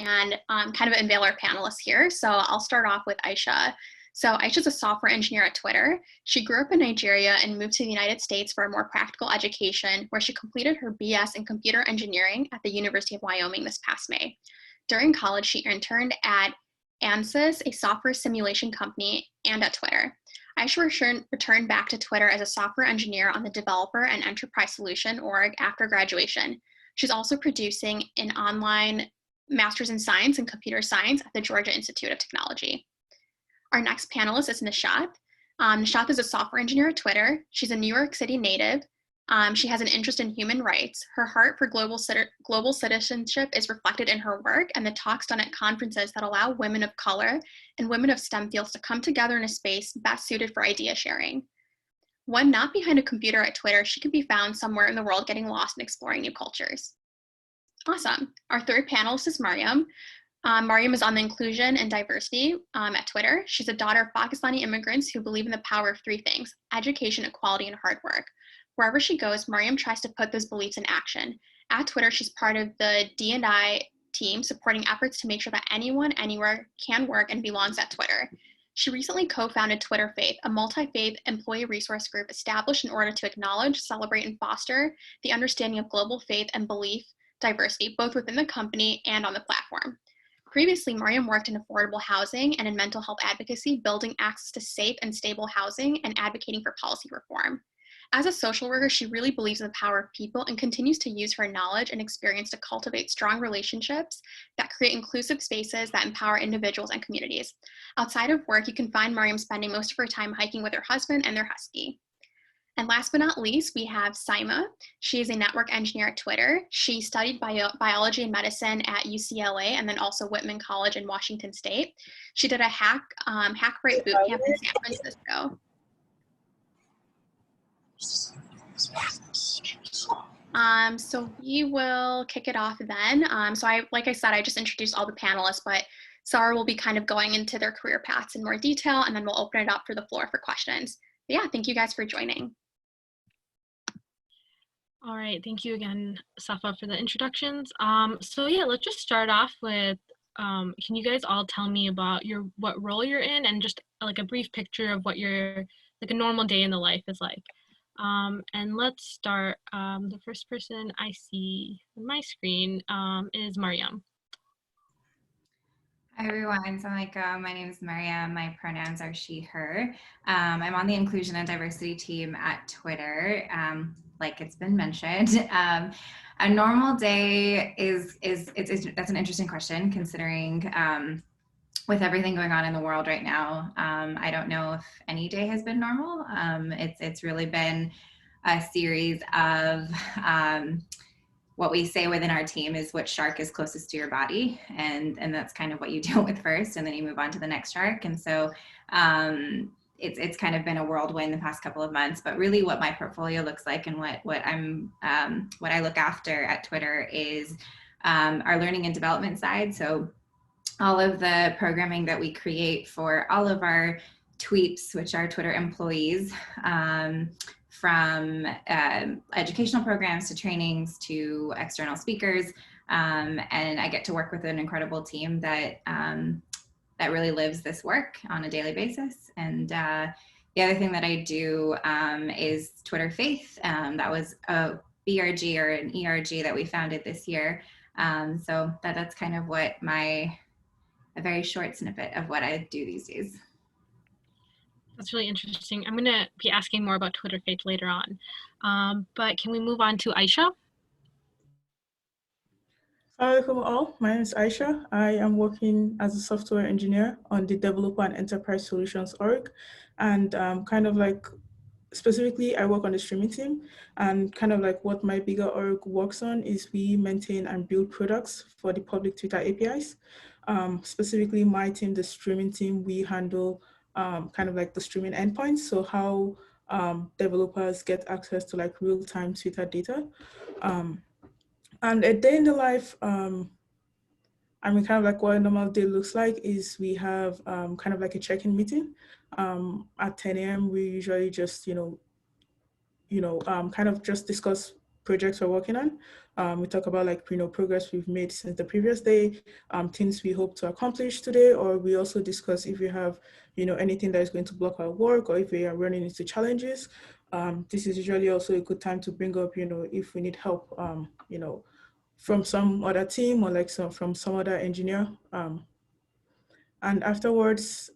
and kind of unveil our panelists here. So I'll start off with Aisha. So Aisha's a software engineer at Twitter. She grew up in Nigeria and moved to the United States for a more practical education, where she completed her BS in computer engineering at the University of Wyoming this past May. During college, she interned at ANSYS, a software simulation company, and at Twitter. Aisha returned back to Twitter as a software engineer on the Developer and Enterprise Solution org after graduation. She's also producing an online Master's in Science and Computer Science at the Georgia Institute of Technology. Our next panelist is Nishat. Nishat is a software engineer at Twitter. She's a New York City native. She has an interest in human rights. Her heart for global citizenship is reflected in her work and the talks done at conferences that allow women of color and women of STEM fields to come together in a space best suited for idea sharing. When not behind a computer at Twitter, she can be found somewhere in the world getting lost and exploring new cultures. Awesome. Our third panelist is Mariam. Mariam is on the inclusion and diversity at Twitter. She's a daughter of Pakistani immigrants who believe in the power of three things: education, equality, and hard work. Wherever she goes, Mariam tries to put those beliefs in action. At Twitter, she's part of the D&I team supporting efforts to make sure that anyone, anywhere can work and belongs at Twitter. She recently co-founded Twitter Faith, a multi-faith employee resource group established in order to acknowledge, celebrate, and foster the understanding of global faith and belief diversity, both within the company and on the platform. Previously, Mariam worked in affordable housing and in mental health advocacy, building access to safe and stable housing and advocating for policy reform. As a social worker, she really believes in the power of people and continues to use her knowledge and experience to cultivate strong relationships that create inclusive spaces that empower individuals and communities. Outside of work, you can find Mariam spending most of her time hiking with her husband and their husky. And last but not least, we have Saima. She is a network engineer at Twitter. She studied biology and medicine at UCLA and then also Whitman College in Washington State. She did a Hackbright bootcamp in San Francisco. So we will kick it off then. Like I said, I just introduced all the panelists, but Sarah will be kind of going into their career paths in more detail, and then we'll open it up for the floor for questions. But yeah, thank you guys for joining. All right, thank you again, Safa, for the introductions. So yeah, let's just start off with, can you guys all tell me about what role you're in and just like a brief picture of what your, like a normal day in the life is like. And let's start, the first person I see on my screen is Mariam. Hi everyone, so my name is Mariam, my pronouns are she, her. I'm on the inclusion and diversity team at Twitter, like it's been mentioned. A normal day that's an interesting question considering with everything going on in the world right now. I don't know if any day has been normal. It's really been a series of what we say within our team is what shark is closest to your body, and that's kind of what you deal with first, and then you move on to the next shark. And so it's kind of been a whirlwind the past couple of months, but really what my portfolio looks like and what I look after at Twitter is our learning and development side. So all of the programming that we create for all of our tweets, which are Twitter employees, from educational programs to trainings to external speakers. And I get to work with an incredible team that really lives this work on a daily basis. And the other thing that I do is Twitter Faith. That was a BRG or an ERG that we founded this year. So that's kind of what a very short snippet of what I do these days. That's really interesting. I'm going to be asking more about Twitter Faith later on. But can we move on to Aisha? Hello all, my name is Aisha. I am working as a software engineer on the Developer and Enterprise Solutions org. And kind of like, specifically, I work on the streaming team. And kind of like what my bigger org works on is we maintain and build products for the public Twitter APIs. Specifically, my team, the streaming team, we handle kind of like the streaming endpoints. So how developers get access to like real-time Twitter data. And a day in the life, I mean, kind of like what a normal day looks like is we have kind of like a check-in meeting. At 10 a.m. we usually just, kind of just discuss projects we're working on. We talk about like, progress we've made since the previous day, things we hope to accomplish today, or we also discuss if we have, anything that is going to block our work or if we are running into challenges. This is usually also a good time to bring up, if we need help, from some other team or like from some other engineer. And afterwards,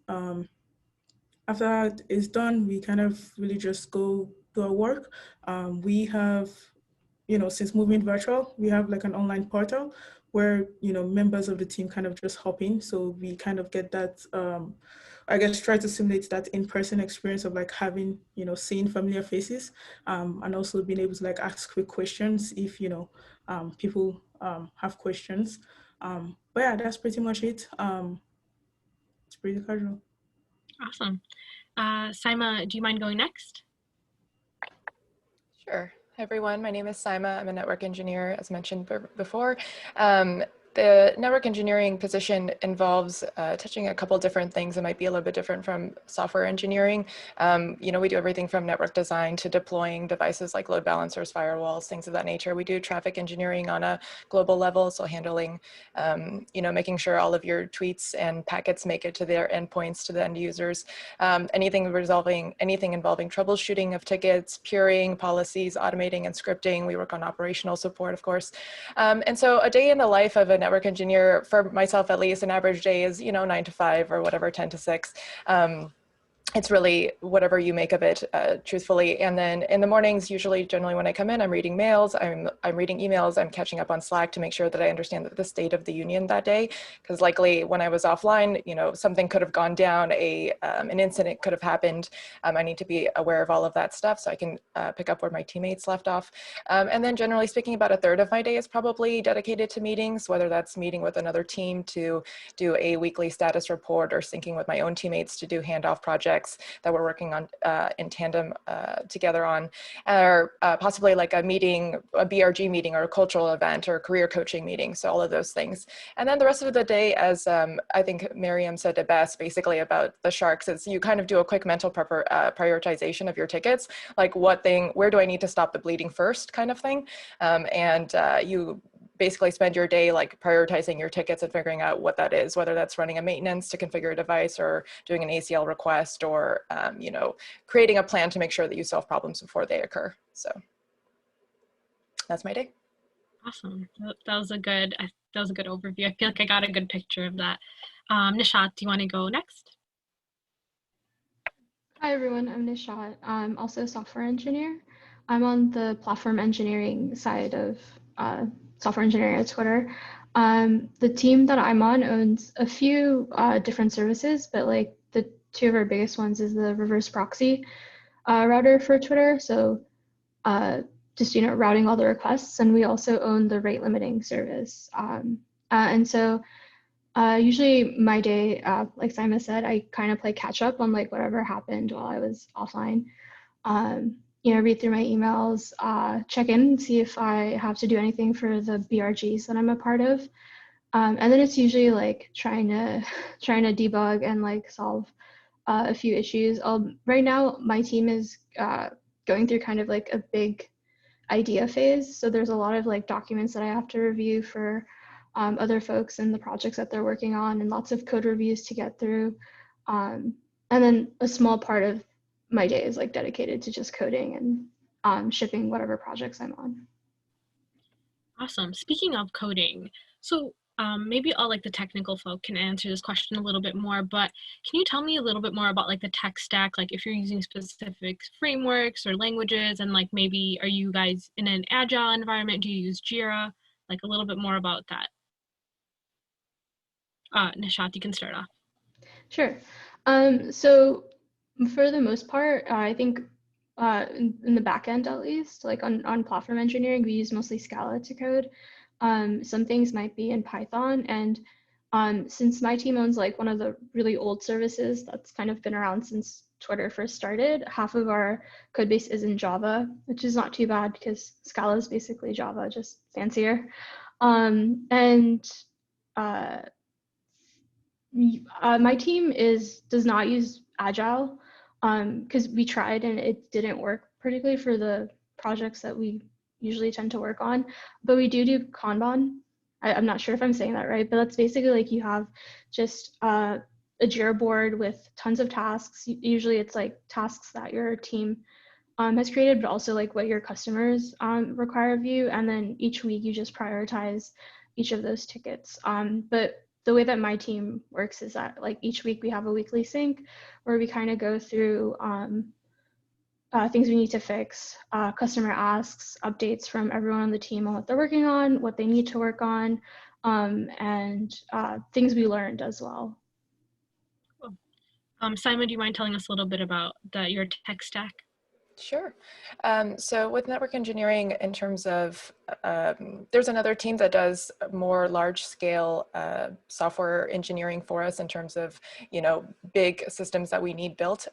after it's done, we kind of really just go do our work. We have, since moving virtual, we have like an online portal where, members of the team kind of just hop in. So we kind of get that, I guess, try to simulate that in-person experience of like having, seeing familiar faces, and also being able to like ask quick questions if, people have questions. But yeah, that's pretty much it. It's pretty casual. Awesome. Saima, do you mind going next? Sure. Hi, everyone. My name is Saima. I'm a network engineer, as mentioned before. The network engineering position involves touching a couple different things that might be a little bit different from software engineering. We do everything from network design to deploying devices like load balancers, firewalls, things of that nature. We do traffic engineering on a global level, so handling, making sure all of your tweets and packets make it to their endpoints, to the end users. Anything involving troubleshooting of tickets, puring, policies, automating, and scripting. We work on operational support, of course. And so a day in the life of a network engineer, for myself at least, an average day is 9 to 5 or whatever, 10 to 6. It's really whatever you make of it, truthfully. And then in the mornings, generally when I come in, I'm reading mails, I'm reading emails, I'm catching up on Slack to make sure that I understand the state of the union that day. Because likely when I was offline, something could have gone down, an incident could have happened. I need to be aware of all of that stuff so I can pick up where my teammates left off. And then generally speaking, about a third of my day is probably dedicated to meetings, whether that's meeting with another team to do a weekly status report or syncing with my own teammates to do handoff projects that we're working on in tandem together on, or possibly like a meeting, a BRG meeting or a cultural event or a career coaching meeting. So all of those things. And then the rest of the day, as I think Mariam said it best, basically about the sharks, is you kind of do a quick mental prioritization of your tickets, like where do I need to stop the bleeding first kind of thing. You basically spend your day like prioritizing your tickets and figuring out what that is, whether that's running a maintenance to configure a device or doing an ACL request or, creating a plan to make sure that you solve problems before they occur. So that's my day. Awesome. That was a good overview. I feel like I got a good picture of that. Nishat, do you want to go next? Hi everyone, I'm Nishat. I'm also a software engineer. I'm on the platform engineering side of software engineering at Twitter. The team that I'm on owns a few different services, but like the two of our biggest ones is the reverse proxy router for Twitter. So just routing all the requests, and we also own the rate limiting service. And so usually my day, like Simon said, I kind of play catch up on like whatever happened while I was offline. Read through my emails, check in, see if I have to do anything for the BRGs that I'm a part of. And then it's usually like trying to debug and like solve a few issues. Right now, my team is going through kind of like a big idea phase. So there's a lot of like documents that I have to review for other folks and the projects that they're working on, and lots of code reviews to get through. And then a small part of my day is like dedicated to just coding and shipping whatever projects I'm on. Awesome. Speaking of coding, so maybe all like the technical folk can answer this question a little bit more, but can you tell me a little bit more about like the tech stack, like if you're using specific frameworks or languages, and like maybe are you guys in an agile environment? Do you use Jira? Like a little bit more about that. Nishat, you can start off. Sure. So for the most part, I think in the back end, at least, like on platform engineering, we use mostly Scala to code. Some things might be in Python. And since my team owns like one of the really old services that's kind of been around since Twitter first started, half of our code base is in Java, which is not too bad because Scala is basically Java, just fancier. My team does not use Agile because we tried and it didn't work, particularly for the projects that we usually tend to work on. But we do Kanban. I'm not sure if I'm saying that right, but that's basically like you have just a Jira board with tons of tasks. Usually it's like tasks that your team has created, but also like what your customers require of you. And then each week you just prioritize each of those tickets. But the way that my team works is that like each week we have a weekly sync where we kind of go through things we need to fix, customer asks, updates from everyone on the team on what they're working on, what they need to work on, and things we learned as well. Simon, do you mind telling us a little bit about your tech stack? Sure. So with network engineering, in terms of, there's another team that does more large scale software engineering for us in terms of, big systems that we need built.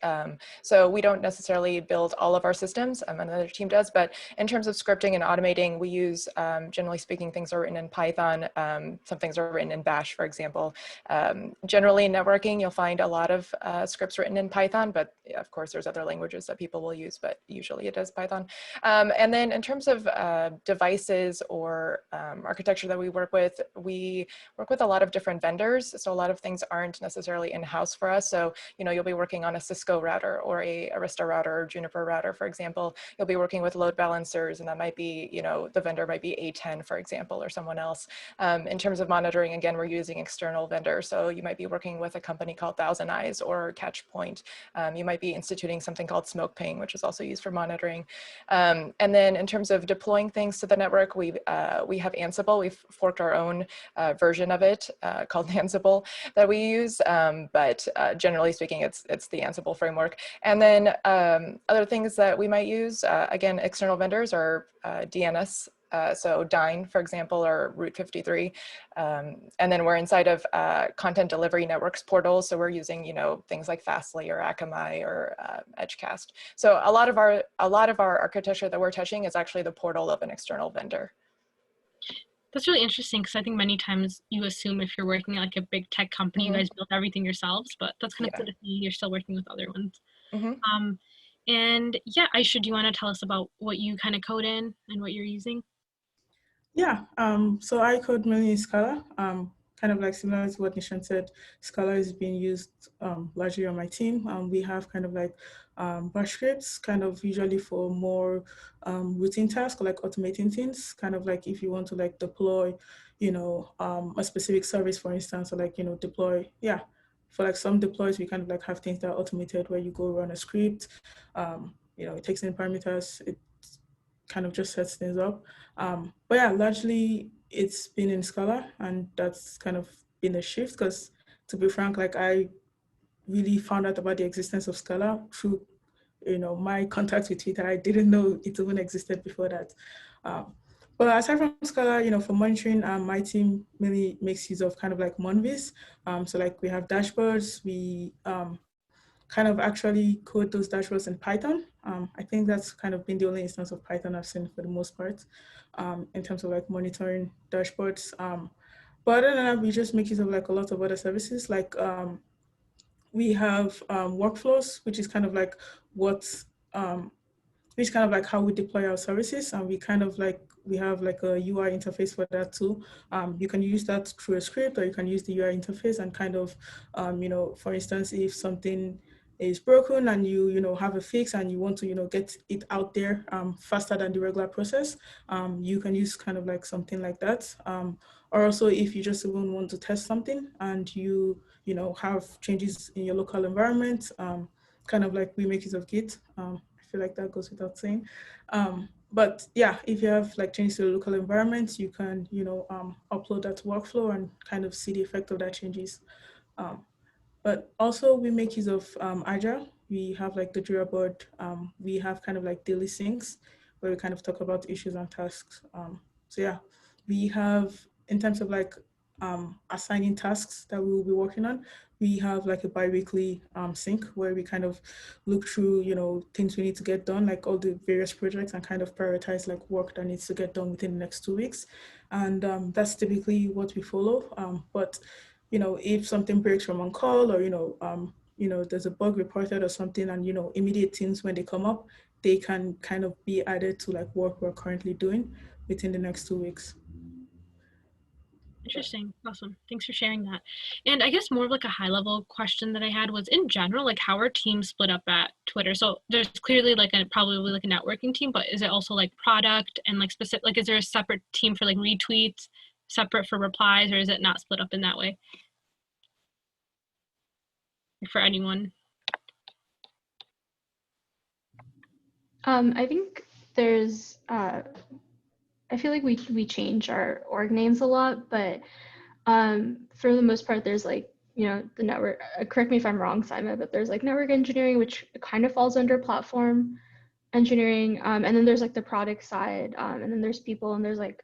So we don't necessarily build all of our systems, another team does, but in terms of scripting and automating, we use, generally speaking, things are written in Python. Some things are written in Bash, for example. Generally in networking, you'll find a lot of scripts written in Python, but of course there's other languages that people will use, but usually it is Python. And then in terms of devices or architecture that we work with a lot of different vendors. So a lot of things aren't necessarily in-house for us. So, you'll be working on a Cisco router or a Arista router or Juniper router, for example. You'll be working with load balancers, and that might be, the vendor might be A10, for example, or someone else. In terms of monitoring, again, we're using external vendors. So you might be working with a company called Thousand Eyes or Catchpoint. You might be instituting something called Smoke Ping, which is also used for monitoring. And then in terms of deploying things to the network, we have Ansible. We've forked our own version of it called Ansible that we use, but generally speaking, it's the Ansible framework. And then other things that we might use, again, external vendors are DNS. So Dyn, for example, or Route 53. And then we're inside of content delivery networks portals. So we're using, things like Fastly or Akamai or Edgecast. So a lot of our architecture that we're touching is actually the portal of an external vendor. That's really interesting, because I think many times you assume if you're working at like a big tech company, you guys build everything yourselves, but that's kind of good to see you're still working with other ones. And yeah, Aisha, do you want to tell us about what you kind of code in and what you're using? Yeah, so I code mainly in Scala, kind of like similar to what Nishan said. Scala is being used largely on my team. We have kind of like bash scripts, kind of usually for more routine tasks, like automating things, kind of like if you want to like deploy, a specific service, for instance, or like, deploy, for like some deploys, we kind of like have things that are automated where you go run a script, it takes in parameters, it kind of just sets things up. But yeah, largely it's been in Scala, and that's kind of been a shift because, to be frank, like I really found out about the existence of Scala through, my contact with Twitter. I didn't know it even existed before that. But aside from Scala, for monitoring, my team really makes use of kind of like Monvis. So like we have dashboards, we kind of actually code those dashboards in Python. I think that's kind of been the only instance of Python I've seen for the most part in terms of like monitoring dashboards. But other than that, we just make use of like a lot of other services. Like we have workflows, which is kind of like which kind of like how we deploy our services. And we have like a UI interface for that too. You can use that through a script, or you can use the UI interface and kind of, for instance, if something is broken and you have a fix and you want to, get it out there faster than the regular process, you can use kind of like something like that. Or also if you just even want to test something and you have changes in your local environment, kind of like we make use of Git. I feel like that goes without saying. But yeah, if you have like changes to the local environment, you can, upload that to workflow and kind of see the effect of that changes. But also we make use of Agile. We have like the Jira board. We have kind of like daily syncs where we kind of talk about issues and tasks. So yeah, we have, in terms of like assigning tasks that we will be working on, we have like a bi-weekly sync where we kind of look through, things we need to get done, like all the various projects, and kind of prioritize like work that needs to get done within the next 2 weeks. And that's typically what we follow. But if something breaks from on call, or there's a bug reported or something, and immediate things when they come up, they can kind of be added to like work we're currently doing within the next 2 weeks. Interesting. Awesome. Thanks for sharing that. And I guess more of like a high level question that I had was, in general, like how are teams split up at Twitter? So there's clearly like probably like a networking team, but is it also like product and like specific, like is there a separate team for like retweets, separate for replies, or is it not split up in that way for anyone? I think there's, I feel like we change our org names a lot, but for the most part, there's like, you know, the network, correct me if I'm wrong, Simon, but there's like network engineering, which kind of falls under platform engineering. And then there's like the product side, and then there's people, and there's like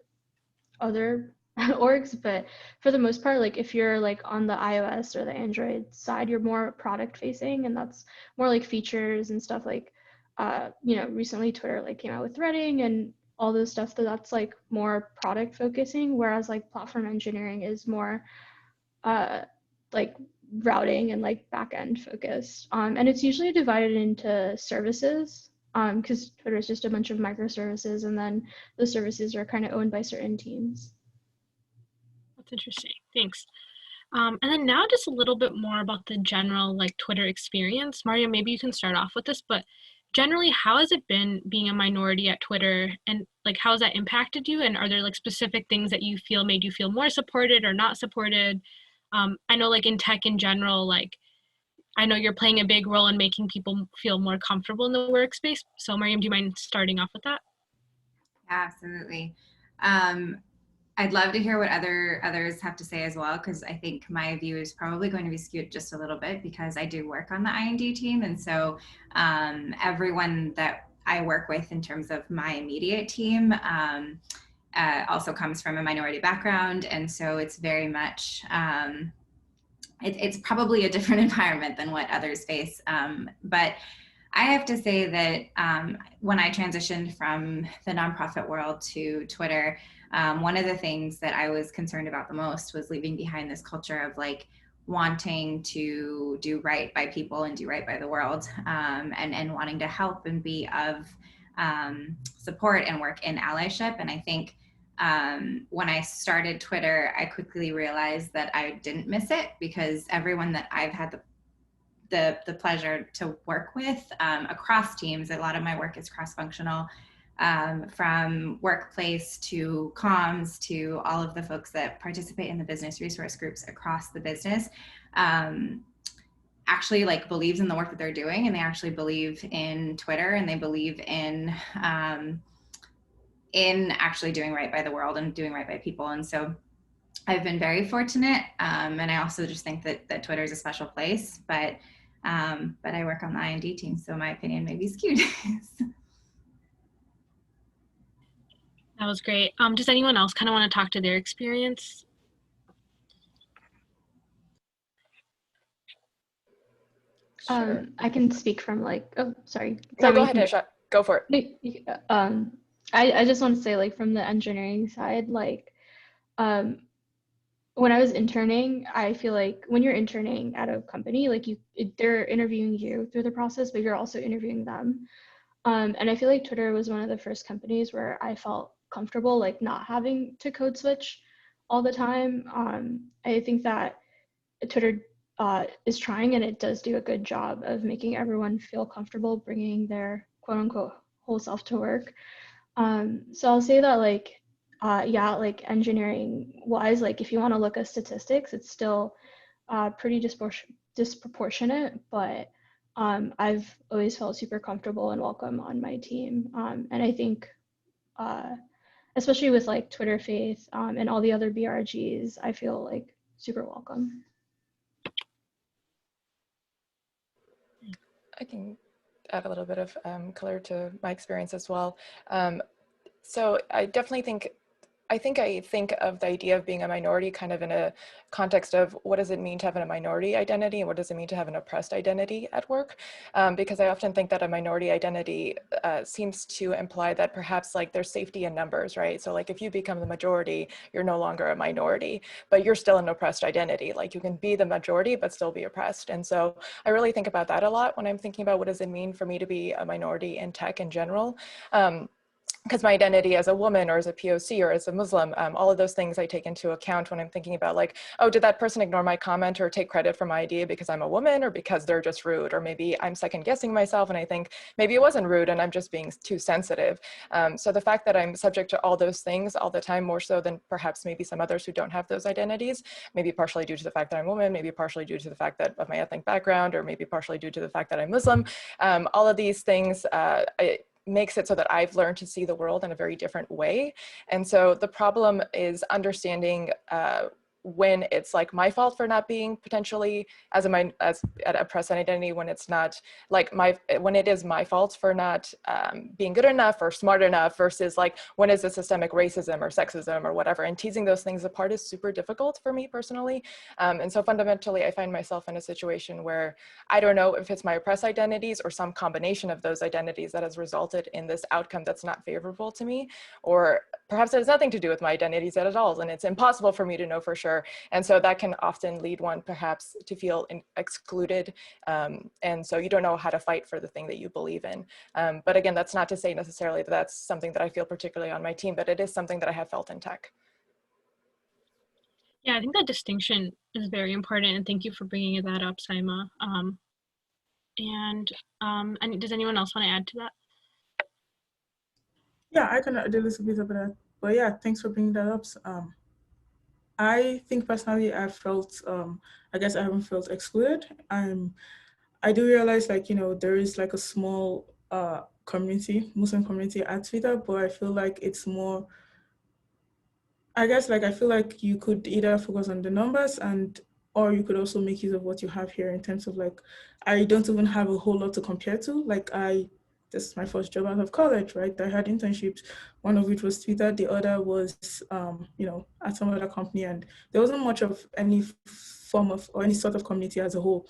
other orgs. But for the most part, like if you're like on the iOS or the Android side, you're more product facing, and that's more like features and stuff like, you know, recently Twitter like came out with threading and all those stuff, that's like more product focusing, whereas like platform engineering is more like routing and like backend focused. And it's usually divided into services, because Twitter is just a bunch of microservices, and then the services are kind of owned by certain teams. That's interesting. Thanks. And then now just a little bit more about the general like Twitter experience. Mariam, maybe you can start off with this, but generally, how has it been being a minority at Twitter, and like how has that impacted you? And are there like specific things that you feel made you feel more supported or not supported? I know like in tech in general, like I know you're playing a big role in making people feel more comfortable in the workspace. So Mariam, do you mind starting off with that? Absolutely. I'd love to hear what others have to say as well, because I think my view is probably going to be skewed just a little bit because I do work on the I&D team. And so everyone that I work with in terms of my immediate team also comes from a minority background. And so it's very much, it's probably a different environment than what others face. But I have to say that when I transitioned from the nonprofit world to Twitter, one of the things that I was concerned about the most was leaving behind this culture of like wanting to do right by people and do right by the world, and wanting to help and be of support and work in allyship. And I think when I started Twitter, I quickly realized that I didn't miss it, because everyone that I've had the pleasure to work with across teams, a lot of my work is cross-functional, from workplace to comms to all of the folks that participate in the business resource groups across the business, actually like believes in the work that they're doing, and they actually believe in Twitter, and they believe in actually doing right by the world and doing right by people. And so I've been very fortunate, and I also just think that Twitter is a special place, but I work on the I&D team, so my opinion may be skewed. That was great. Does anyone else kind of want to talk to their experience? Sure. I can speak from like, oh, sorry. No, go ahead, Aisha. Go for it. I just want to say, like, from the engineering side, like, when I was interning, I feel like when you're interning at a company, like they're interviewing you through the process, but you're also interviewing them. And I feel like Twitter was one of the first companies where I felt comfortable, like not having to code switch all the time. I think that Twitter is trying, and it does do a good job of making everyone feel comfortable bringing their quote unquote whole self to work. So I'll say that like, yeah, like engineering wise, like if you want to look at statistics, it's still pretty disproportionate, but I've always felt super comfortable and welcome on my team. And I think, especially with like Twitter Faith and all the other BRGs, I feel like super welcome. I can add a little bit of color to my experience as well. So I definitely think I think of the idea of being a minority kind of in a context of what does it mean to have a minority identity and what does it mean to have an oppressed identity at work? Because I often think that a minority identity seems to imply that perhaps like there's safety in numbers, right? So like if you become the majority, you're no longer a minority, but you're still an oppressed identity. Like you can be the majority, but still be oppressed. And so I really think about that a lot when I'm thinking about what does it mean for me to be a minority in tech in general. Because my identity as a woman or as a POC or as a Muslim, all of those things I take into account when I'm thinking about like, oh, did that person ignore my comment or take credit for my idea because I'm a woman or because they're just rude? Or maybe I'm second guessing myself and I think maybe it wasn't rude and I'm just being too sensitive. So the fact that I'm subject to all those things all the time, more so than perhaps maybe some others who don't have those identities, maybe partially due to the fact that I'm a woman, maybe partially due to the fact that of my ethnic background, or maybe partially due to the fact that I'm Muslim, all of these things, makes it so that I've learned to see the world in a very different way. And so the problem is understanding when it's like my fault for not being potentially as an oppressed identity, when it's not like when it is my fault for not being good enough or smart enough, versus like when is it systemic racism or sexism or whatever, and teasing those things apart is super difficult for me personally. And so fundamentally, I find myself in a situation where I don't know if it's my oppressed identities or some combination of those identities that has resulted in this outcome that's not favorable to me, or perhaps it has nothing to do with my identities at all, and it's impossible for me to know for sure. And so that can often lead one perhaps to feel excluded. And so you don't know how to fight for the thing that you believe in. But again, that's not to say necessarily that that's something that I feel particularly on my team, but it is something that I have felt in tech. Yeah, I think that distinction is very important, and thank you for bringing that up, Saima. And does anyone else want to add to that? Yeah, I can add a little bit about that. But yeah, thanks for bringing that up. I think personally, I felt, I guess I haven't felt excluded. I do realize, like, there is like a small community, Muslim community at Twitter, but I feel like it's more, I guess, like, I feel like you could either focus on the numbers or you could also make use of what you have here in terms of like, I don't even have a whole lot to compare to. Like this is my first job out of college, right? I had internships, one of which was Twitter, the other was, at some other company, and there wasn't much of any form of or any sort of community as a whole.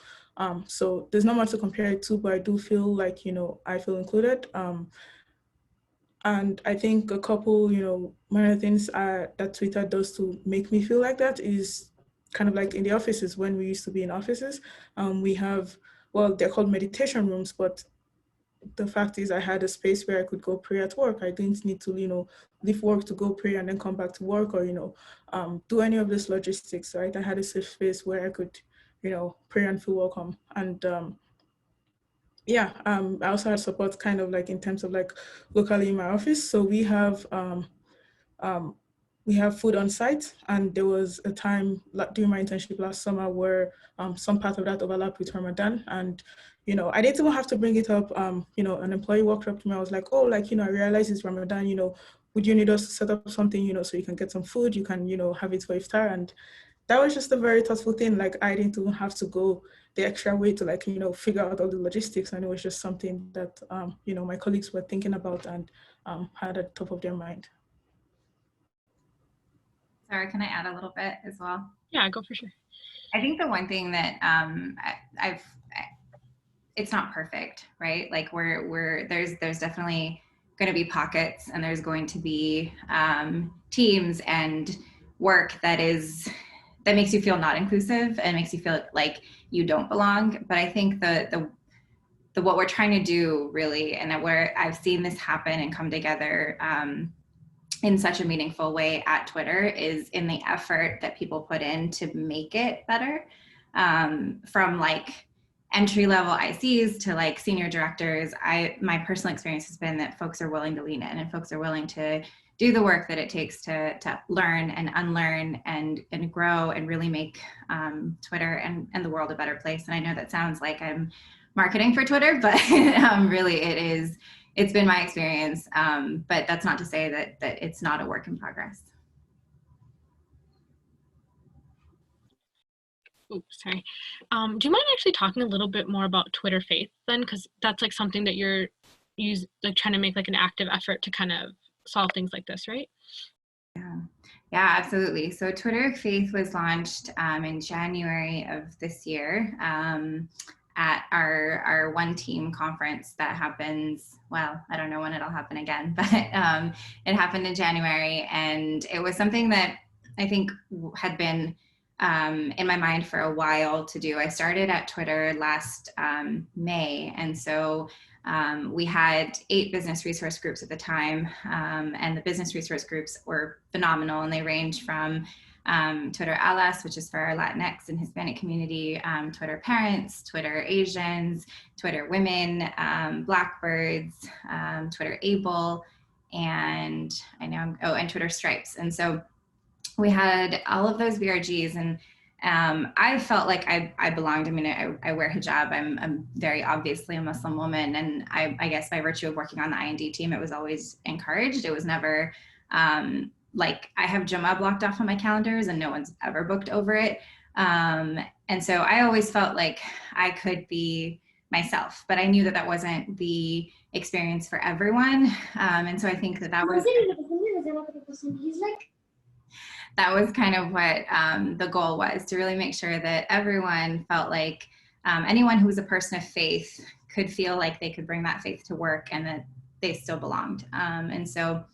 So there's not much to compare it to, but I do feel like, I feel included. And I think a couple, minor things that Twitter does to make me feel like that is kind of like in the offices. When we used to be in offices, we have, well, they're called meditation rooms, but the fact is I had a space where I could go pray at work. I didn't need to, leave work to go pray and then come back to work or, do any of this logistics, right? I had a safe space where I could, pray and feel welcome. And I also had support kind of like in terms of like locally in my office. So we have food on site, and there was a time during my internship last summer where some part of that overlapped with Ramadan, and I didn't even have to bring it up. An employee walked up to me. I was like, oh, like, I realize it's Ramadan. Would you need us to set up something, so you can get some food, you can, have it for iftar? And that was just a very thoughtful thing. Like, I didn't even have to go the extra way to like, figure out all the logistics. And it was just something that, my colleagues were thinking about and had at the top of their mind. Sorry, can I add a little bit as well? Yeah, go for sure. I think the one thing that it's not perfect, right? Like there's definitely going to be pockets, and there's going to be teams and work that makes you feel not inclusive and makes you feel like you don't belong. But I think the what we're trying to do really, and where I've seen this happen and come together in such a meaningful way at Twitter, is in the effort that people put in to make it better, from like entry-level ICs to like senior directors. My personal experience has been that folks are willing to lean in, and folks are willing to do the work that it takes to learn and unlearn and grow and really make Twitter and the world a better place. And I know that sounds like I'm marketing for Twitter, but really it's been my experience. But that's not to say that it's not a work in progress. Oops, sorry. Do you mind actually talking a little bit more about Twitter Faith then? Because that's like something that you're trying to make like an active effort to kind of solve things like this, right? Yeah. Yeah, absolutely. So Twitter Faith was launched in January of this year at our one team conference that happens, well, I don't know when it'll happen again, but it happened in January. And it was something that I think had been in my mind for a while to do. I started at Twitter last May. And so we had 8 business resource groups at the time, and the business resource groups were phenomenal, and they range from Twitter Alas, which is for our Latinx and Hispanic community, Twitter Parents, Twitter Asians, Twitter Women, Blackbirds, Twitter Able, and and Twitter Stripes. And so we had all of those BRGs, and I felt like I belonged. I mean, I wear hijab. I'm very obviously a Muslim woman. And I guess by virtue of working on the IND team, it was always encouraged. It was never like I have Jummah blocked off on my calendars and no one's ever booked over it. And so I always felt like I could be myself, but I knew that that wasn't the experience for everyone. And so I think that was that was kind of what the goal was, to really make sure that everyone felt like anyone who was a person of faith could feel like they could bring that faith to work and that they still belonged. And so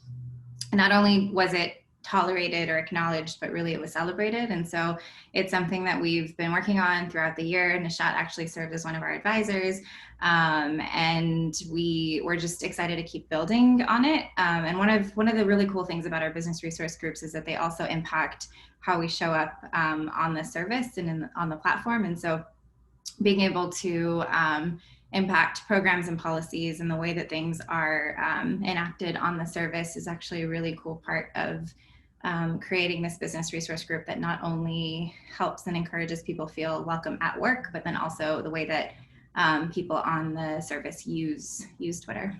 not only was it tolerated or acknowledged, but really it was celebrated. And so it's something that we've been working on throughout the year. Nishat actually served as one of our advisors. And we were just excited to keep building on it. And one of the really cool things about our business resource groups is that they also impact how we show up on the service and on the platform. And so being able to impact programs and policies and the way that things are enacted on the service is actually a really cool part of creating this business resource group that not only helps and encourages people feel welcome at work, but then also the way that people on the service use Twitter.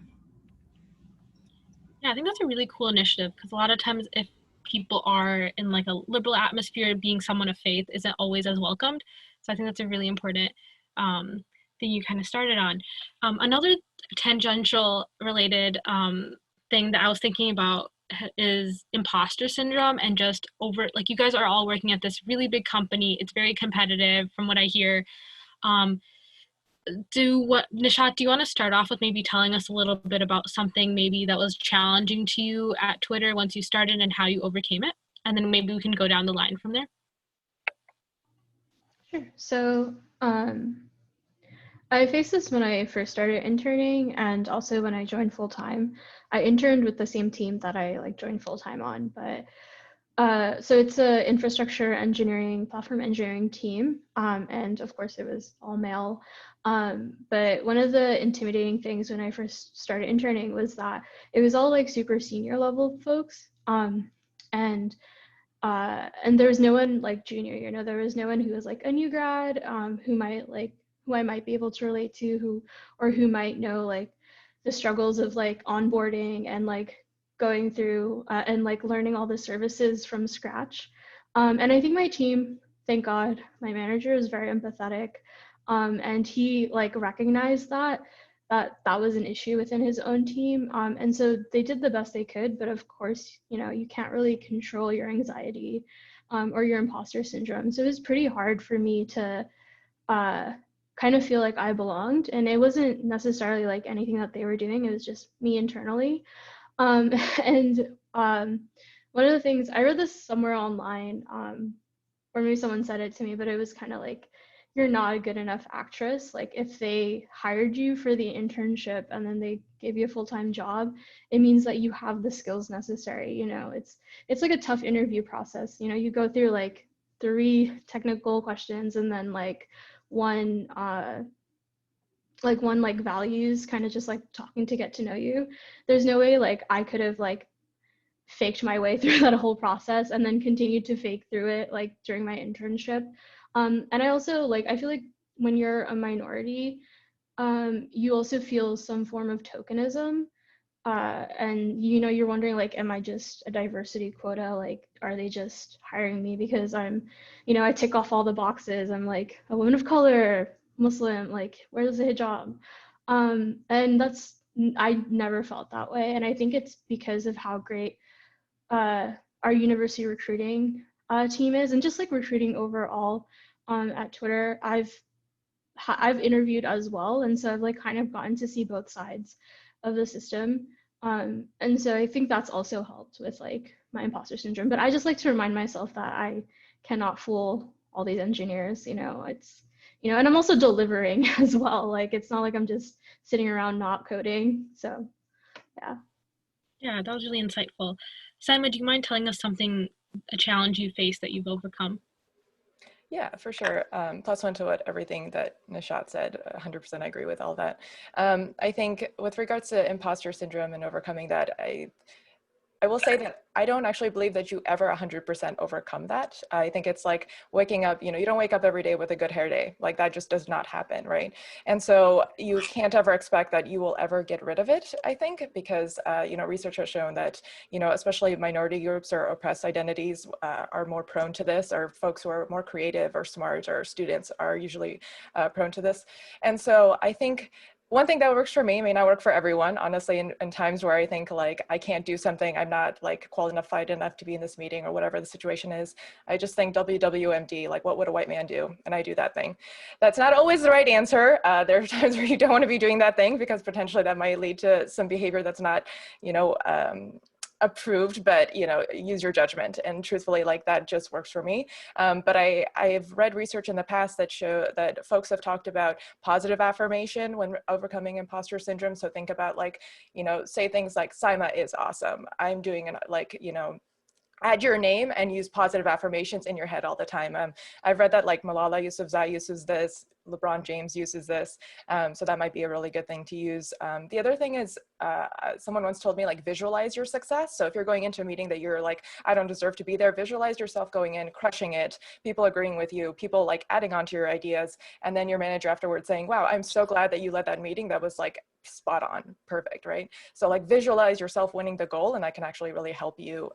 Yeah, I think that's a really cool initiative, because a lot of times if people are in like a liberal atmosphere, being someone of faith isn't always as welcomed. So I think that's a really important thing you kind of started on. Another tangential related thing that I was thinking about is imposter syndrome, and just like you guys are all working at this really big company. It's very competitive from what I hear. Nishat, do you want to start off with maybe telling us a little bit about something maybe that was challenging to you at Twitter once you started and how you overcame it? And then maybe we can go down the line from there. Sure. So I faced this when I first started interning, and also when I joined full-time. I interned with the same team that I joined full-time on, but so it's an infrastructure engineering, platform engineering team, and of course it was all male. But one of the intimidating things when I first started interning was that it was all super senior level folks, and there was no one junior. There was no one who was a new grad, who I might be able to relate to, who might know the struggles of onboarding and going through and learning all the services from scratch. And I think my team, thank God, my manager is very empathetic, and he recognized that was an issue within his own team, and so they did the best they could. But of course, you can't really control your anxiety or your imposter syndrome. So it was pretty hard for me to kind of feel like I belonged, and it wasn't necessarily anything that they were doing. It was just me internally. And one of the things, I read this somewhere online, or maybe someone said it to me, but it was kind of you're not a good enough actress. If they hired you for the internship and then they gave you a full-time job, it means that you have the skills necessary. It's a tough interview process. You go through 3 technical questions and then one values, kind of just talking to get to know you. There's no way I could have faked my way through that whole process and then continued to fake through it during my internship. And I also I feel when you're a minority, you also feel some form of tokenism, and you're wondering am I just a diversity quota? Are they just hiring me because I'm I tick off all the boxes, I'm a woman of color, Muslim, where's the hijab? And I never felt that way, and I think it's because of how great our our university recruiting team is, and just like recruiting overall at Twitter. I've interviewed as well, and so I've like kind of gotten to see both sides of the system. And so I think that's also helped with like my imposter syndrome. But I just like to remind myself that I cannot fool all these engineers, it's, and I'm also delivering as well. Like, it's not like I'm just sitting around not coding. So, yeah. Yeah, that was really insightful. Saima, do you mind telling us a challenge you faced that you've overcome? Yeah, for sure. Plus one to what everything that Nishat said, 100% I agree with all that. I think with regards to imposter syndrome and overcoming that, I will say that I don't actually believe that you ever 100% overcome that. I think it's like waking up, you don't wake up every day with a good hair day. Like, that just does not happen, right? And so you can't ever expect that you will ever get rid of it, I think, because, research has shown that, especially minority groups or oppressed identities are more prone to this, or folks who are more creative or smart or students are usually prone to this. And so I think one thing that works for me may not work for everyone, honestly, in times where I think like I can't do something, I'm not like qualified enough to be in this meeting or whatever the situation is. I just think WWMD, like, what would a white man do? And I do that thing. That's not always the right answer. There are times where you don't want to be doing that thing because potentially that might lead to some behavior that's not, approved, but use your judgment. And truthfully, like, that just works for me. But I've read research in the past that show that folks have talked about positive affirmation when overcoming imposter syndrome. So think about, like, say things like, Saima is awesome. I'm doing add your name and use positive affirmations in your head all the time. I've read that like Malala Yousafzai uses this, LeBron James uses this. So that might be a really good thing to use. The other thing is, someone once told me, like, visualize your success. So if you're going into a meeting that you're like, I don't deserve to be there, visualize yourself going in, crushing it, people agreeing with you, people like adding on to your ideas, and then your manager afterwards saying, wow, I'm so glad that you led that meeting. That was like spot on, perfect, right? So like, visualize yourself winning the goal, and that can actually really help you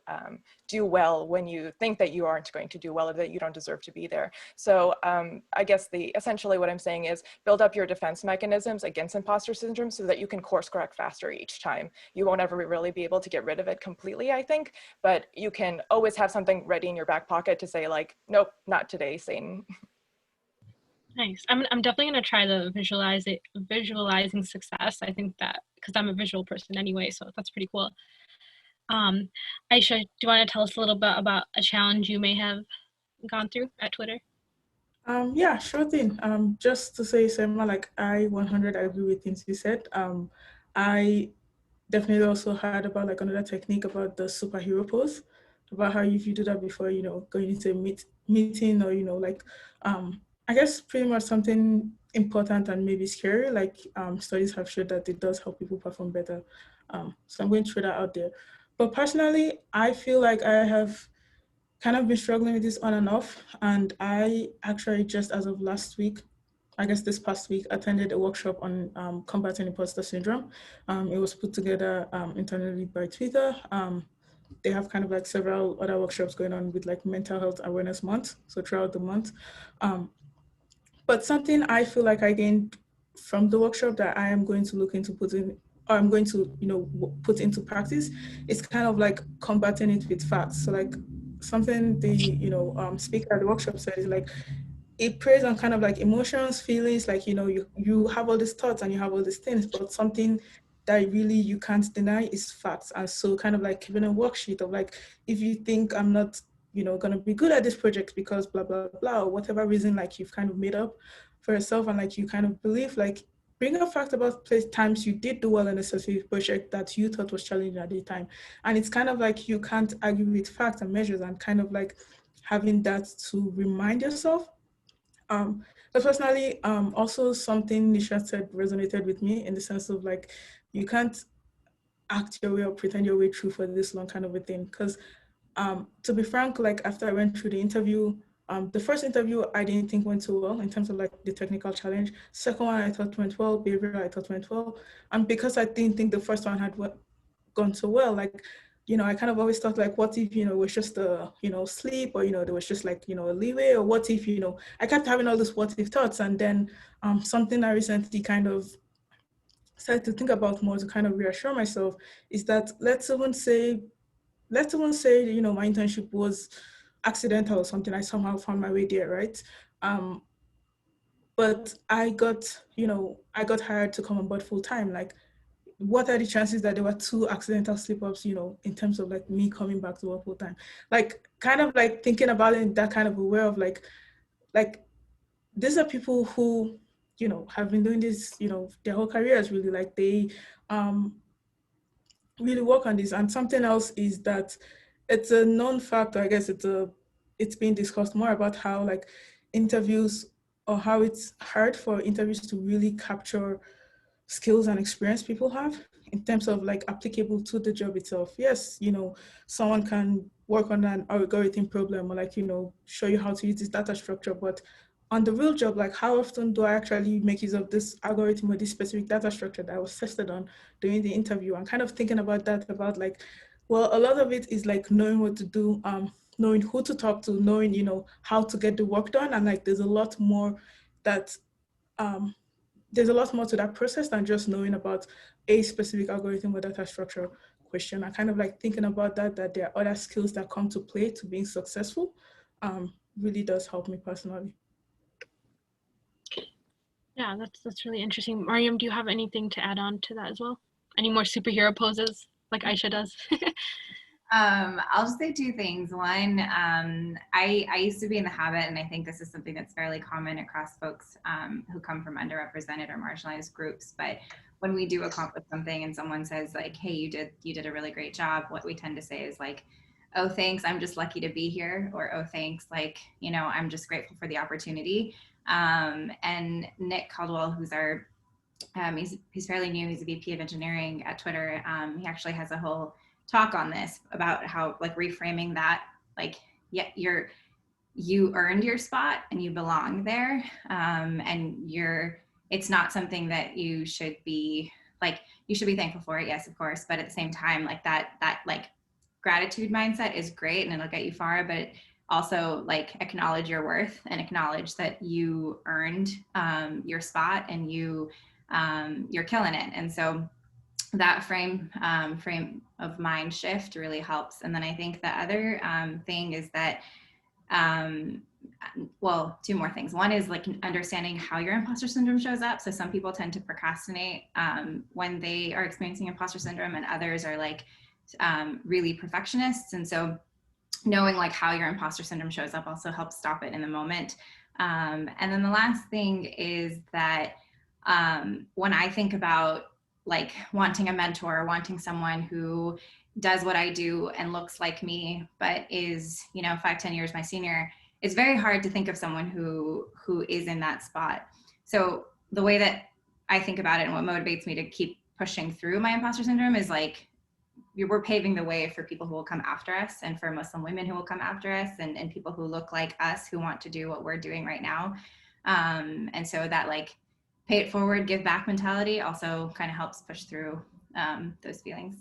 do well when you think that you aren't going to do well or that you don't deserve to be there. So I guess essentially what I'm saying is build up your defense mechanisms against imposter syndrome so that you can course correct faster each time. You won't ever really be able to get rid of it completely, I think, but you can always have something ready in your back pocket to say like, nope, not today, Satan. Nice. I'm definitely gonna try the visualizing success. I think that because I'm a visual person anyway, so that's pretty cool. Aisha, do you want to tell us a little bit about a challenge you may have gone through at Twitter? Yeah, sure thing. Just to say, Selma, like, I 100 agree with things you said. I definitely also heard about like another technique about the superhero pose, about how if you do that before, going into a meeting or, like, I guess pretty much something important and maybe scary, like studies have showed that it does help people perform better. So I'm going to throw that out there. But personally, I feel like I have kind of been struggling with this on and off. And I actually just as of last week, I guess this past week, attended a workshop on combating imposter syndrome. It was put together internally by Twitter. They have kind of like several other workshops going on with like Mental Health Awareness Month, so throughout the month. But something I feel like I gained from the workshop that I am going to look into putting, or I'm going to, put into practice, is kind of like combating it with facts. So like something the, speaker at the workshop said is like, it preys on kind of like emotions, feelings, like, you have all these thoughts and you have all these things, but something that really you can't deny is facts. And so kind of like keeping a worksheet of like, if you think I'm not, going to be good at this project because blah, blah, blah, or whatever reason, like you've kind of made up for yourself and like you kind of believe, like bring a fact about times you did do well in a specific project that you thought was challenging at the time. And it's kind of like you can't argue with facts and measures, and kind of like having that to remind yourself. But personally, also something Nisha said resonated with me in the sense of like, you can't act your way or pretend your way through for this long kind of a thing. Because to be frank, like after I went through the interview, the first interview I didn't think went so well in terms of like the technical challenge. Second one I thought went well, behavioral I thought went well. And because I didn't think the first one had gone so well, like, I kind of always thought like, what if, it was just a, sleep, or, there was just like, a leeway, or what if, I kept having all these what if thoughts. And then something I recently kind of started to think about more to kind of reassure myself is that let's let's even say, you know, my internship was accidental or something. I somehow found my way there, right? But I got, you know, I got hired to come on board full time. Like, what are the chances that there were two accidental slip-ups, you know, in terms of like me coming back to work full time? Like, kind of like thinking about it in that kind of a way of like these are people who, you know, have been doing this, you know, their whole careers really. Like, they really work on this. And something else is that it's a known factor. I guess it's being discussed more about how like interviews, or how it's hard for interviews to really capture skills and experience people have in terms of like applicable to the job itself. Yes, you know, someone can work on an algorithm problem, or like, you know, show you how to use this data structure, but on the real job, like, how often do I actually make use of this algorithm or this specific data structure that I was tested on during the interview? And kind of thinking about that, about like, well, a lot of it is like knowing what to do, knowing who to talk to, knowing, you know, how to get the work done. And like, there's a lot more that there's a lot more to that process than just knowing about a specific algorithm or data structure question. I kind of like thinking about that there are other skills that come to play to being successful, really does help me personally. Yeah, that's really interesting. Mariam, do you have anything to add on to that as well? Any more superhero poses like Aisha does? I'll just say two things. One, I used to be in the habit, and I think this is something that's fairly common across folks who come from underrepresented or marginalized groups. But when we do accomplish something and someone says like, hey, you did a really great job, what we tend to say is like, oh, thanks, I'm just lucky to be here. Or, oh, thanks, like, you know, I'm just grateful for the opportunity. And Nick Caldwell, who's our, he's fairly new, he's a VP of engineering at Twitter. He actually has a whole talk on this about how like reframing that, like, yeah, you earned your spot and you belong there, and it's not something that you should be like, you should be thankful for it, yes, of course, but at the same time, like that like gratitude mindset is great and it'll get you far, but also like acknowledge your worth and acknowledge that you earned your spot and you're killing it. And so that frame of mind shift really helps. And then I think the other thing is that, well, two more things. One is like understanding how your imposter syndrome shows up. So some people tend to procrastinate when they are experiencing imposter syndrome, and others are like really perfectionists. And so knowing like how your imposter syndrome shows up also helps stop it in the moment. And then the last thing is that when I think about like wanting a mentor, wanting someone who does what I do and looks like me, but is, you know, 5-10 years my senior, it's very hard to think of someone who is in that spot. So the way that I think about it and what motivates me to keep pushing through my imposter syndrome is like, we're paving the way for people who will come after us, and for Muslim women who will come after us, and people who look like us who want to do what we're doing right now. And so that like pay it forward, give back mentality also kind of helps push through those feelings.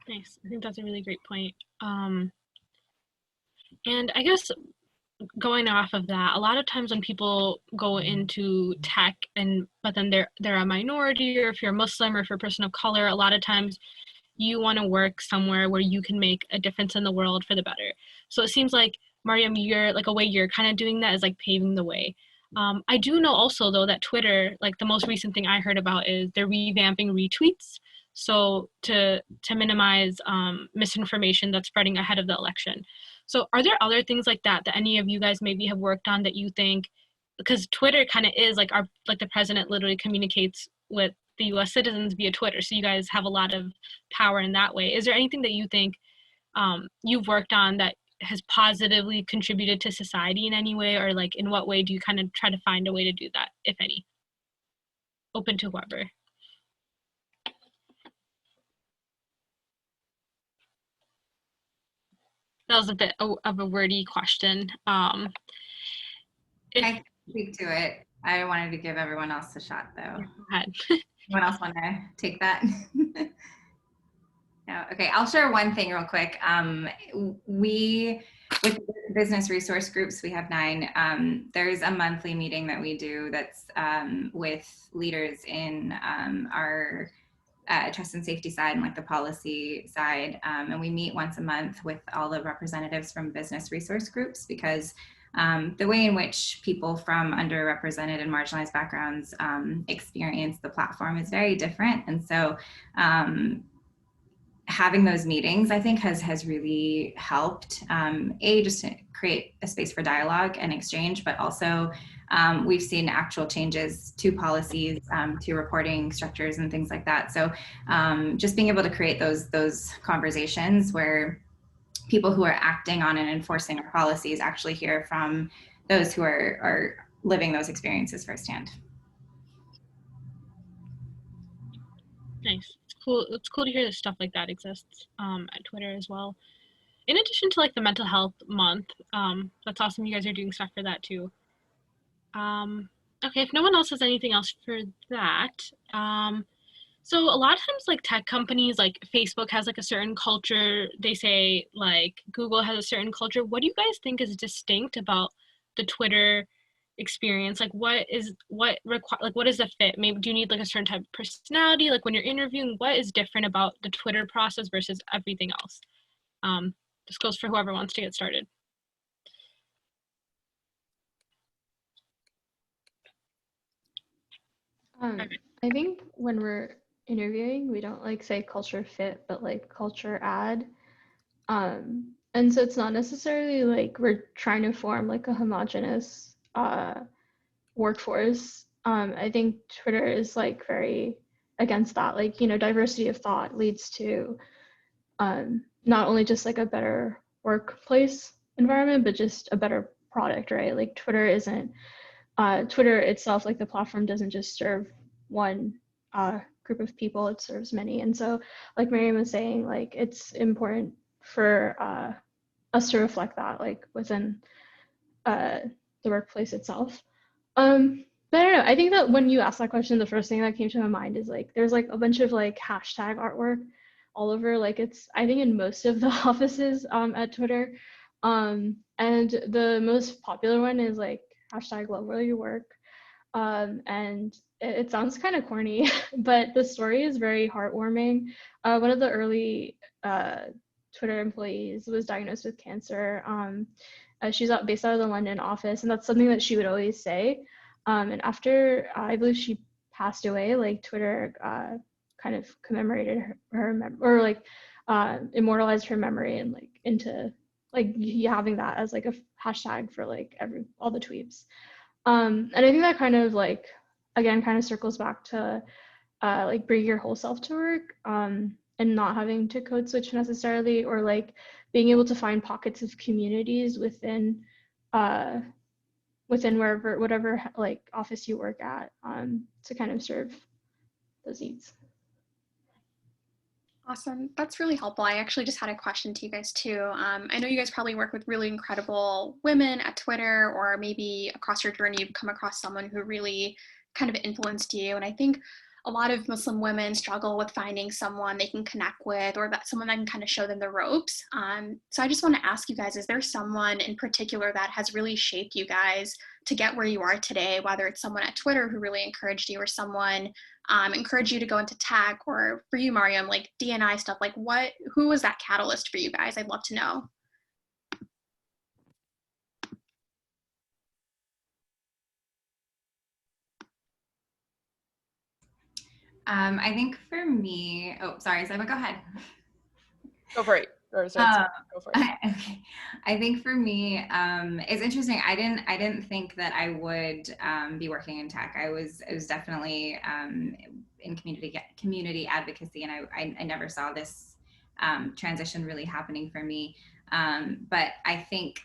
Nice. I think that's a really great point. And I guess going off of that, a lot of times when people go into tech but then they're a minority, or if you're Muslim or if you're a person of color, a lot of times you want to work somewhere where you can make a difference in the world for the better. So it seems like, Mariam, you're like, a way you're kind of doing that is like paving the way. I do know also though that Twitter, like the most recent thing I heard about is they're revamping retweets. So to minimize misinformation that's spreading ahead of the election. So are there other things like that any of you guys maybe have worked on that you think, because Twitter kind of is like the president literally communicates with the US citizens via Twitter. So you guys have a lot of power in that way. Is there anything that you think you've worked on that has positively contributed to society in any way, or like in what way do you kind of try to find a way to do that, if any? Open to whoever. That was a bit of a wordy question. I can speak to it. I wanted to give everyone else a shot though. Go ahead. Anyone else want to take that? No. Okay, I'll share one thing real quick. With business resource groups, we have 9. There's a monthly meeting that we do that's with leaders in our trust and safety side and like the policy side. And we meet once a month with all the representatives from business resource groups, because the way in which people from underrepresented and marginalized backgrounds experience the platform is very different. And so having those meetings, I think, has really helped, just to create a space for dialogue and exchange, but also we've seen actual changes to policies, to reporting structures and things like that. So just being able to create those conversations where people who are acting on and enforcing our policies actually hear from those who are living those experiences firsthand. Nice. It's cool. It's cool to hear that stuff like that exists at Twitter as well. In addition to like the mental health month, that's awesome. You guys are doing stuff for that too. Okay, if no one else has anything else for that, so a lot of times like tech companies, like Facebook has like a certain culture. They say like Google has a certain culture. What do you guys think is distinct about the Twitter experience? Like what is the fit? Maybe do you need like a certain type of personality? Like when you're interviewing, what is different about the Twitter process versus everything else? This goes for whoever wants to get started. I think when we're interviewing, we don't like say culture fit, but like culture add. And so it's not necessarily like we're trying to form like a homogenous workforce. I think Twitter is like very against that. Like, you know, diversity of thought leads to not only just like a better workplace environment, but just a better product, right? Like Twitter itself, like the platform doesn't just serve one group of people, it serves many. And so like Mariam was saying, like it's important for us to reflect that like within the workplace itself. But I don't know, I think that when you asked that question, the first thing that came to my mind is like there's like a bunch of like hashtag artwork all over, like it's I think in most of the offices at Twitter. And the most popular one is like hashtag love where you work. And it sounds kind of corny, but the story is very heartwarming. One of the early Twitter employees was diagnosed with cancer. She's based out of the London office, and that's something that she would always say. And after I believe she passed away, like Twitter kind of commemorated her or like immortalized her memory and like into like having that as like a hashtag for like all the tweets. And I think that kind of like again kind of circles back to like bring your whole self to work, and not having to code switch necessarily, or like being able to find pockets of communities within whatever like office you work at, to kind of serve those needs. Awesome. That's really helpful. I actually just had a question to you guys too. I know you guys probably work with really incredible women at Twitter, or maybe across your journey you've come across someone who really kind of influenced you. And I think a lot of Muslim women struggle with finding someone they can connect with, or that someone that can kind of show them the ropes. So I just want to ask you guys, is there someone in particular that has really shaped you guys to get where you are today, whether it's someone at Twitter who really encouraged you, or someone encouraged you to go into tech, or for you, Mariam, like D&I stuff, like who was that catalyst for you guys? I'd love to know. I think for me, oh, sorry, Simon, go ahead. Go for it. Or sorry, go for it. Okay. I think for me, it's interesting. I didn't think that I would be working in tech. I was definitely in community advocacy, and I never saw this transition really happening for me. But I think,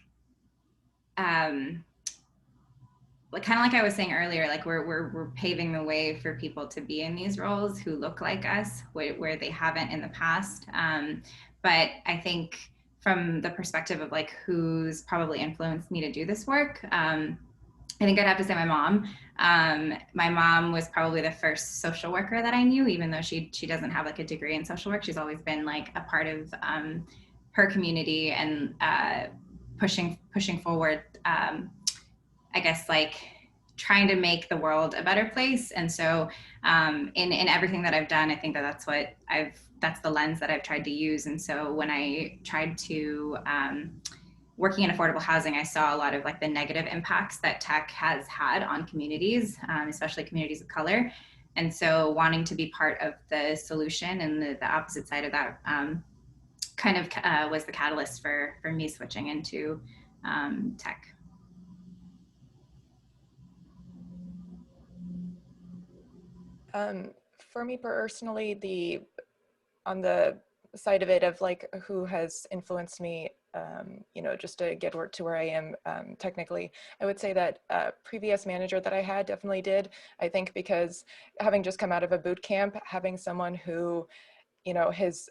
like kind of like I was saying earlier, like we're paving the way for people to be in these roles who look like us, where they haven't in the past. But I think from the perspective of like who's probably influenced me to do this work, I think I'd have to say my mom. My mom was probably the first social worker that I knew, even though she doesn't have like a degree in social work. She's always been like a part of her community and pushing forward, I guess, like trying to make the world a better place. And so in everything that I've done, I think that that's the lens that I've tried to use. And so when I tried to working in affordable housing, I saw a lot of like the negative impacts that tech has had on communities, especially communities of color. And so wanting to be part of the solution and the opposite side of that kind of was the catalyst for me switching into tech. For me personally, on the side of it of like who has influenced me, you know, just to get to where I am technically, I would say that previous manager that I had definitely did. I think because having just come out of a boot camp, having someone who, you know, his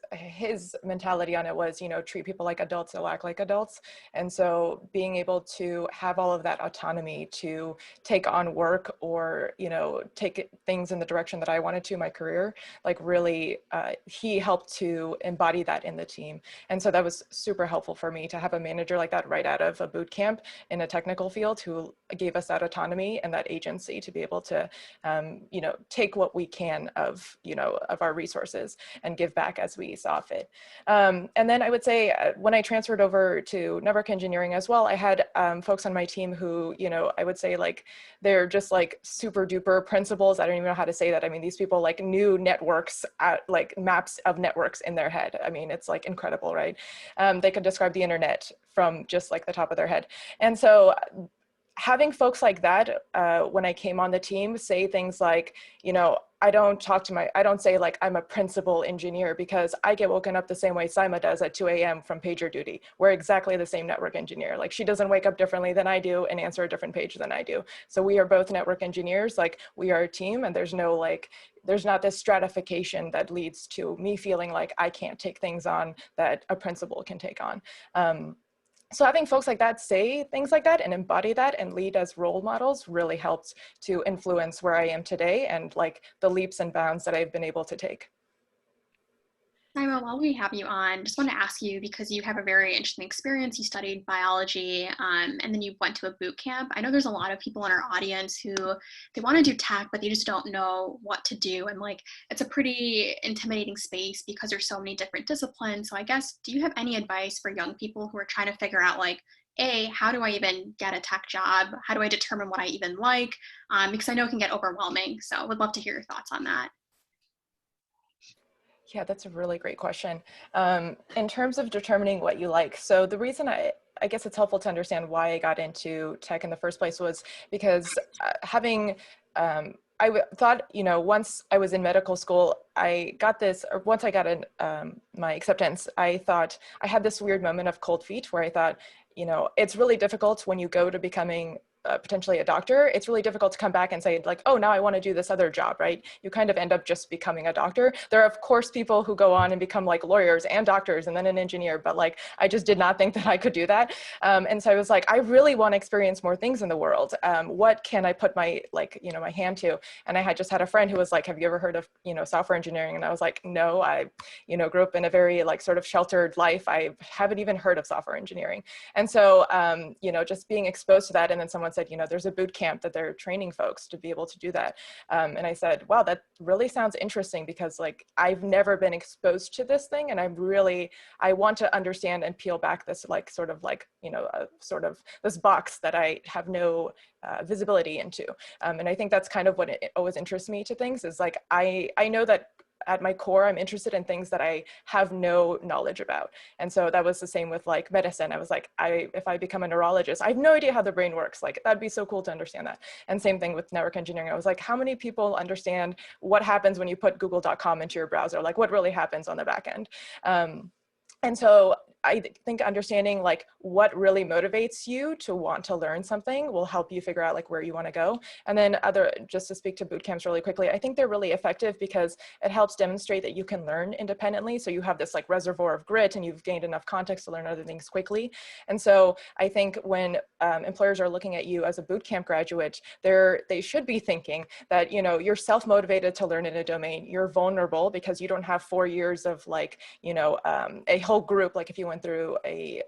mentality on it was, you know, treat people like adults or act like adults. And so being able to have all of that autonomy to take on work or, you know, take things in the direction that I wanted to in my career, like really, he helped to embody that in the team. And so that was super helpful for me to have a manager like that right out of a boot camp in a technical field who gave us that autonomy and that agency to be able to, you know, take what we can of, you know, of our resources and give back as we saw fit. And then I would say when I transferred over to network engineering as well, I had folks on my team who, you know, I would say like, they're just like super duper principals. I don't even know how to say that. I mean, these people like knew networks, like maps of networks in their head. I mean, it's like incredible, right? They could describe the internet from just like the top of their head. And so having folks like that, when I came on the team, say things like, you know, I don't say like I'm a principal engineer because I get woken up the same way Saima does at 2 a.m. from pager duty. We're exactly the same network engineer. Like she doesn't wake up differently than I do and answer a different page than I do. So we are both network engineers, like we are a team, and there's not this stratification that leads to me feeling like I can't take things on that a principal can take on. So having folks like that say things like that and embody that and lead as role models really helped to influence where I am today and like the leaps and bounds that I've been able to take. Naima, while we have you on, just want to ask you, because you have a very interesting experience, you studied biology, and then you went to a boot camp. I know there's a lot of people in our audience who, they want to do tech, but they just don't know what to do. And like, it's a pretty intimidating space because there's so many different disciplines. So I guess, do you have any advice for young people who are trying to figure out like, A, how do I even get a tech job? How do I determine what I even like? Because I know it can get overwhelming. So I would love to hear your thoughts on that. Yeah, that's a really great question. In terms of determining what you like, so the reason I guess it's helpful to understand why I got into tech in the first place was because I thought, you know, once I was in medical school, once I got my acceptance, I thought I had this weird moment of cold feet where I thought, you know, it's really difficult when you go to becoming potentially a doctor, it's really difficult to come back and say like, oh, now I want to do this other job, right? You kind of end up just becoming a doctor. There are of course people who go on and become like lawyers and doctors and then an engineer, but like, I just did not think that I could do that. And so I was like, I really want to experience more things in the world. What can I put my, like, you know, my hand to? And I had just had a friend who was like, have you ever heard of, you know, software engineering? And I was like, no, I, you know, grew up in a very like sort of sheltered life. I haven't even heard of software engineering. And so, you know, just being exposed to that. And then someone said, you know, there's a boot camp that they're training folks to be able to do that. And I said, wow, that really sounds interesting because like, I've never been exposed to this thing. And I want to understand and peel back this like, sort of like, you know, sort of this box that I have no visibility into. And I think that's kind of what it always interests me to things is like, I know that at my core, I'm interested in things that I have no knowledge about. And so that was the same with like medicine. I was like, if I become a neurologist, I have no idea how the brain works. Like, that'd be so cool to understand that. And same thing with network engineering. I was like, how many people understand what happens when you put google.com into your browser? Like what really happens on the back end? And so I think understanding like what really motivates you to want to learn something will help you figure out like where you want to go. And then just to speak to boot camps really quickly, I think they're really effective because it helps demonstrate that you can learn independently. So you have this like reservoir of grit and you've gained enough context to learn other things quickly. And so I think when employers are looking at you as a boot camp graduate, they should be thinking that, you know, you're self-motivated to learn in a domain. You're vulnerable because you don't have 4 years of like, you know, a whole group, like if you went someone through a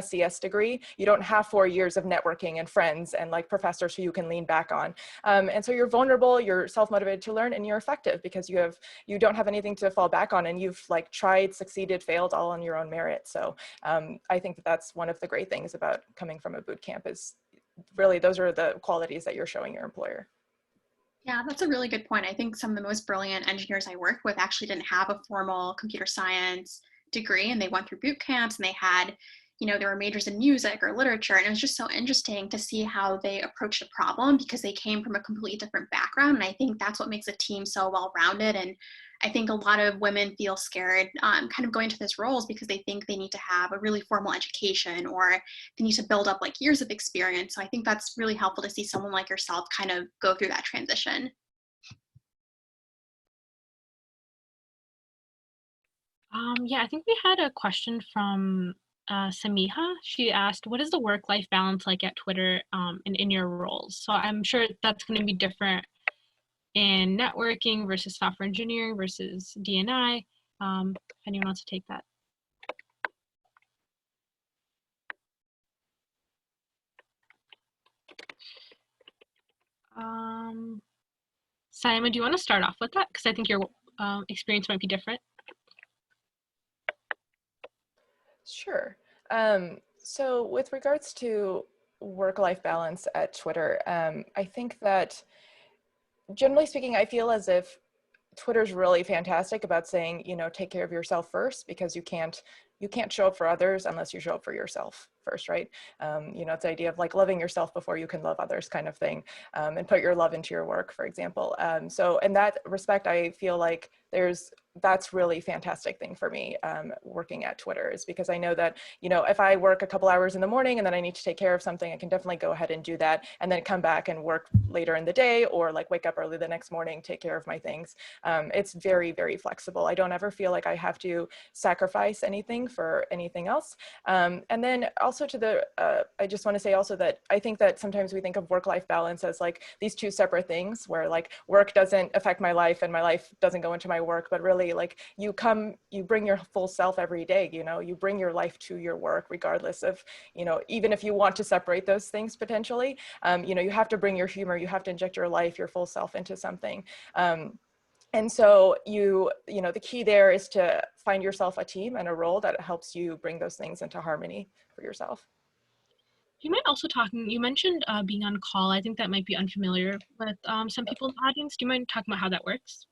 CS degree, you don't have 4 years of networking and friends and like professors who you can lean back on. And so you're vulnerable, you're self-motivated to learn, and you're effective because you don't have anything to fall back on, and you've like tried, succeeded, failed all on your own merit. So I think that's one of the great things about coming from a boot camp is really those are the qualities that you're showing your employer. Yeah, that's a really good point. I think some of the most brilliant engineers I worked with actually didn't have a formal computer science degree, and they went through boot camps, and they had, there were majors in music or literature, and it was just so interesting to see how they approached a problem because they came from a completely different background. And I think that's what makes a team so well-rounded. And I think a lot of women feel scared kind of going into these roles because they think they need to have a really formal education or they need to build up like years of experience. So I think that's really helpful to see someone like yourself kind of go through that transition. Yeah, I think we had a question from Samiha. She asked, what is the work-life balance like at Twitter and in your roles? So I'm sure that's going to be different in networking versus software engineering versus D&I. If anyone wants to take that. Simon, do you want to start off with that? Because I think your experience might be different. Sure. So with regards to work-life balance at Twitter, I think that generally speaking, I feel as if Twitter's really fantastic about saying, take care of yourself first, because you can't show up for others unless you show up for yourself first, right? It's the idea of like loving yourself before you can love others kind of thing, and put your love into your work, for example. So in that respect, I feel like that's really fantastic thing for me working at Twitter, is because I know that, if I work a couple hours in the morning and then I need to take care of something, I can definitely go ahead and do that and then come back and work later in the day, or like wake up early the next morning, take care of my things. It's very, very flexible. I don't ever feel like I have to sacrifice anything for anything else. And then also I just want to say also that I think that sometimes we think of work-life balance as like these two separate things where like work doesn't affect my life and my life doesn't go into my work, but really like you bring your full self every day, you bring your life to your work regardless of, even if you want to separate those things potentially, you have to bring your humor, you have to inject your life, your full self into something. And so the key there is to find yourself a team and a role that helps you bring those things into harmony for yourself. You might also you mentioned being on call. I think that might be unfamiliar with some people in the audience. Do you mind talking about how that works?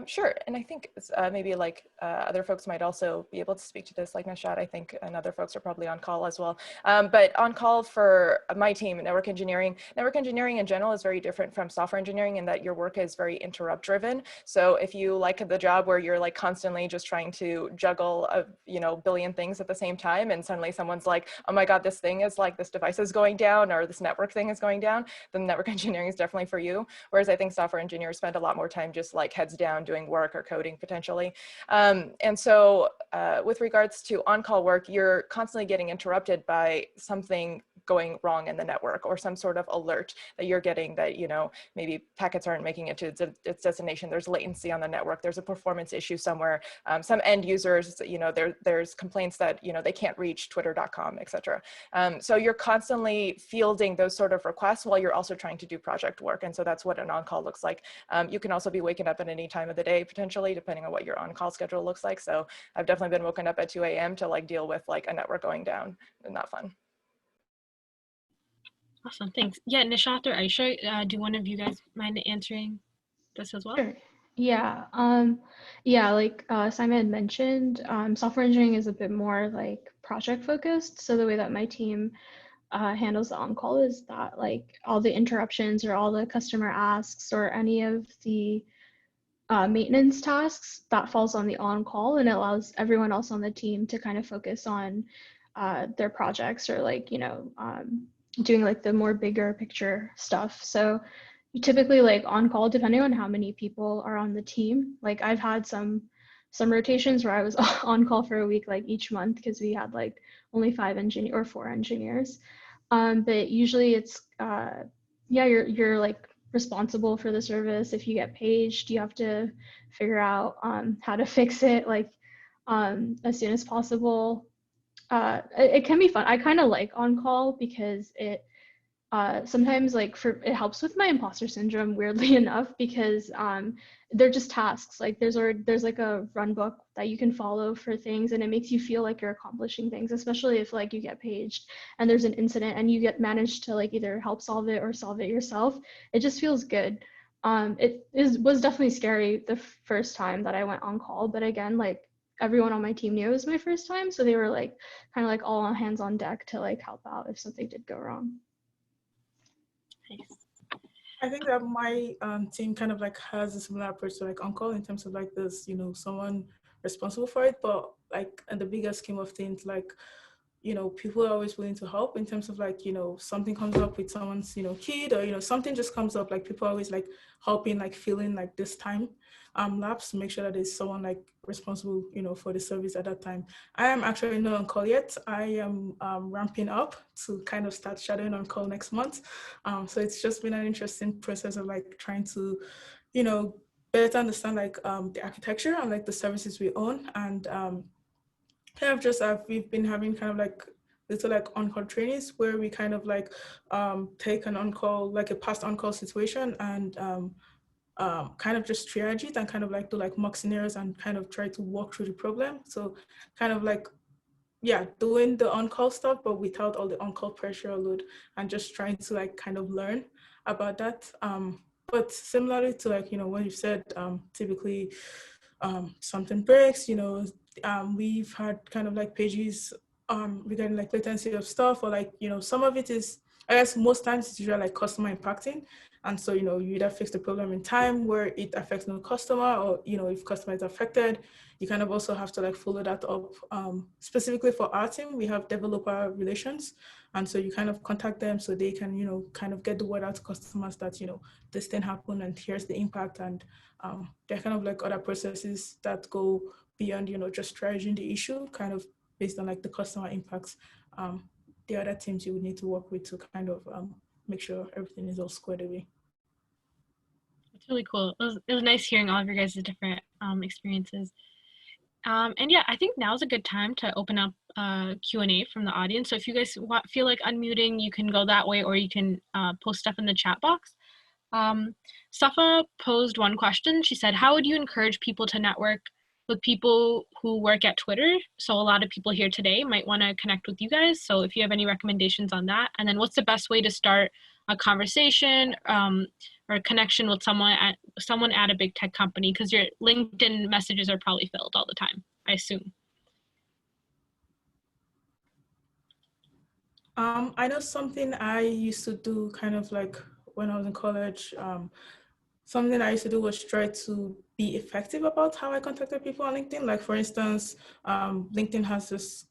Sure, and I think maybe like other folks might also be able to speak to this, like Nishat, I think, and other folks are probably on call as well. But on call for my team, network engineering in general is very different from software engineering in that your work is very interrupt driven. So if you like the job where you're like constantly just trying to juggle a billion things at the same time, and suddenly someone's like, oh my God, this device is going down, or this network thing is going down, then network engineering is definitely for you. Whereas I think software engineers spend a lot more time just like heads down doing work or coding potentially. And so with regards to on-call work, you're constantly getting interrupted by something going wrong in the network, or some sort of alert that you're getting that, maybe packets aren't making it to its destination. There's latency on the network. There's a performance issue somewhere. Some end users, there's complaints that, they can't reach twitter.com, et cetera. So you're constantly fielding those sort of requests while you're also trying to do project work. And so that's what an on-call looks like. You can also be waking up at any time of the day, potentially, depending on what your on-call schedule looks like. So I've definitely been woken up at 2 a.m. to like deal with like a network going down, and not fun. Awesome, thanks. Yeah, Nishat or Aisha, do one of you guys mind answering this as well? Sure. Yeah. Like Simon had mentioned, software engineering is a bit more like project focused. So the way that my team handles the on-call is that like all the interruptions or all the customer asks or any of the maintenance tasks, that falls on the on-call, and it allows everyone else on the team to kind of focus on their projects, or like, doing like the more bigger picture stuff. So typically like on call, depending on how many people are on the team, like I've had some rotations where I was on call for a week, like each month, because we had like only 4 engineers. But usually it's you're like responsible for the service. If you get paged, you have to figure out how to fix it like as soon as possible. it can be fun. I kind of like on-call because it sometimes like it helps with my imposter syndrome, weirdly enough, because they're just tasks. Like there's like a run book that you can follow for things, and it makes you feel like you're accomplishing things, especially if like you get paged and there's an incident and you get managed to like either help solve it or solve it yourself. It just feels good. Was definitely scary the first time that I went on call, but again, like everyone on my team knew it was my first time, so they were like kind of like all on hands on deck to like help out if something did go wrong. I think that my team kind of like has a similar approach to like on-call in terms of like this, you know, someone responsible for it, but like in the bigger scheme of things, like, you know, people are always willing to help in terms of like, you know, something comes up with someone's, you know, kid, or, you know, something just comes up, like people are always like helping, like filling like this time lapse to make sure that there's someone like responsible, you know, for the service at that time. I am actually not on call yet. I am ramping up to kind of start shadowing on call next month. So it's just been an interesting process of like trying to, you know, better understand like the architecture and like the services we own, and kind of just we've been having kind of like little like on-call trainings where we kind of like take an on-call, like a past on-call situation, and kind of just triage it and kind of like do like mock scenarios and kind of try to walk through the problem. So kind of like, yeah, doing the on-call stuff, but without all the on-call pressure or load, and just trying to like kind of learn about that. But similarly to like, you know, what you said, typically something breaks, you know, we've had kind of like pages regarding like latency of stuff, or like, you know, some of it is, I guess most times it's usually like customer impacting. And so, you know, you either fix the problem in time where it affects no customer, or, you know, if customer is affected, you kind of also have to like follow that up. Specifically for our team, we have developer relations. And so you kind of contact them so they can, you know, kind of get the word out to customers that, you know, this thing happened and here's the impact. And there are kind of like other processes that go beyond, you know, just triaging the issue, kind of based on like the customer impacts. The other teams you would need to work with to kind of make sure everything is all squared away. It's really cool. It was nice hearing all of your guys' different experiences. And yeah, I think now's a good time to open up Q&A from the audience. So if you guys feel like unmuting, you can go that way, or you can post stuff in the chat box. Safa posed one question. She said, how would you encourage people to network with people who work at Twitter? So a lot of people here today might want to connect with you guys. So if you have any recommendations on that, and then what's the best way to start a conversation or a connection with someone at a big tech company? Because your LinkedIn messages are probably filled all the time, I assume. I know something I used to do kind of like when I was in college, something I used to do was try to be effective about how I contacted people on LinkedIn. Like for instance, LinkedIn has this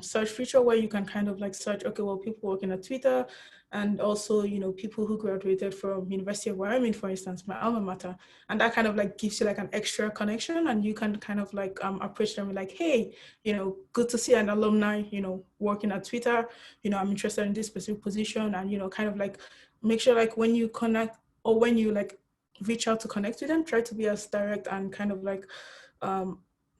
search feature where you can kind of like search, okay, well, people working at Twitter, and also, you know, people who graduated from University of Wyoming, for instance, my alma mater, and that kind of like gives you like an extra connection, and you can kind of like approach them like, hey, you know, good to see an alumni, you know, working at Twitter, you know, I'm interested in this specific position, and, you know, kind of like make sure like when you connect, or when you like reach out to connect with them, try to be as direct and kind of like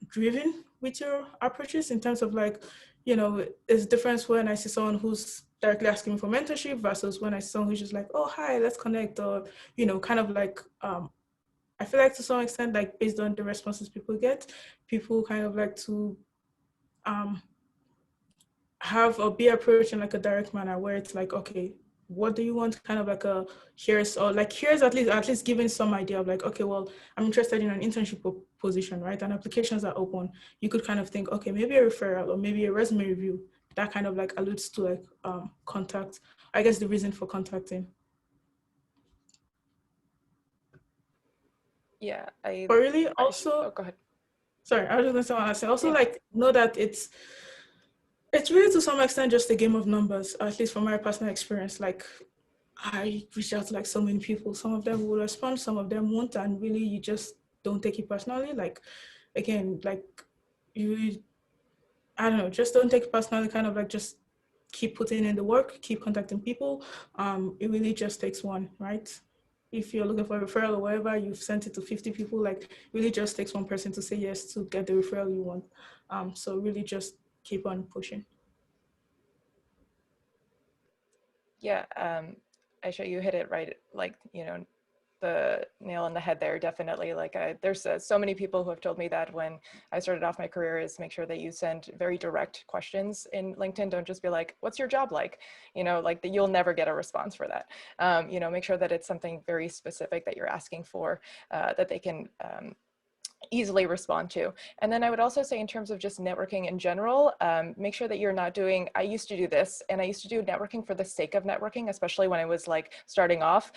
driven with your approaches, in terms of like, you know, there's a difference when I see someone who's directly asking me for mentorship versus when I see someone who's just like, oh, hi, let's connect, or, you know, kind of like, I feel like to some extent, like based on the responses people get, people kind of like to have or be approached in like a direct manner where it's like, okay, what do you want? Kind of like here's at least giving some idea of like, okay, well, I'm interested in an internship position, right? And applications are open. You could kind of think, okay, maybe a referral or maybe a resume review. That kind of like alludes to like contact, I guess the reason for contacting. Yeah, But really also, oh, go ahead. Sorry, I was just going to say also, like, know that it's really to some extent just a game of numbers, at least from my personal experience. Like, I reached out to like so many people. Some of them will respond, some of them won't, and really you just don't take it personally. Like, again, like I don't know, just don't take it personally, kind of like just keep putting in the work, keep contacting people. It really just takes one, right? If you're looking for a referral or whatever, you've sent it to 50 people, like really just takes one person to say yes to get the referral you want. So really just keep on pushing. Yeah, Aisha, you hit it right, like, the nail on the head there, definitely. Like there's so many people who have told me that when I started off my career is make sure that you send very direct questions in LinkedIn. Don't just be like, what's your job like? Like that you'll never get a response for that. Make sure that it's something very specific that you're asking for, that they can easily respond to. And then I would also say in terms of just networking in general, make sure that you're not doing, I used to do this and I used to do networking for the sake of networking, especially when I was like starting off,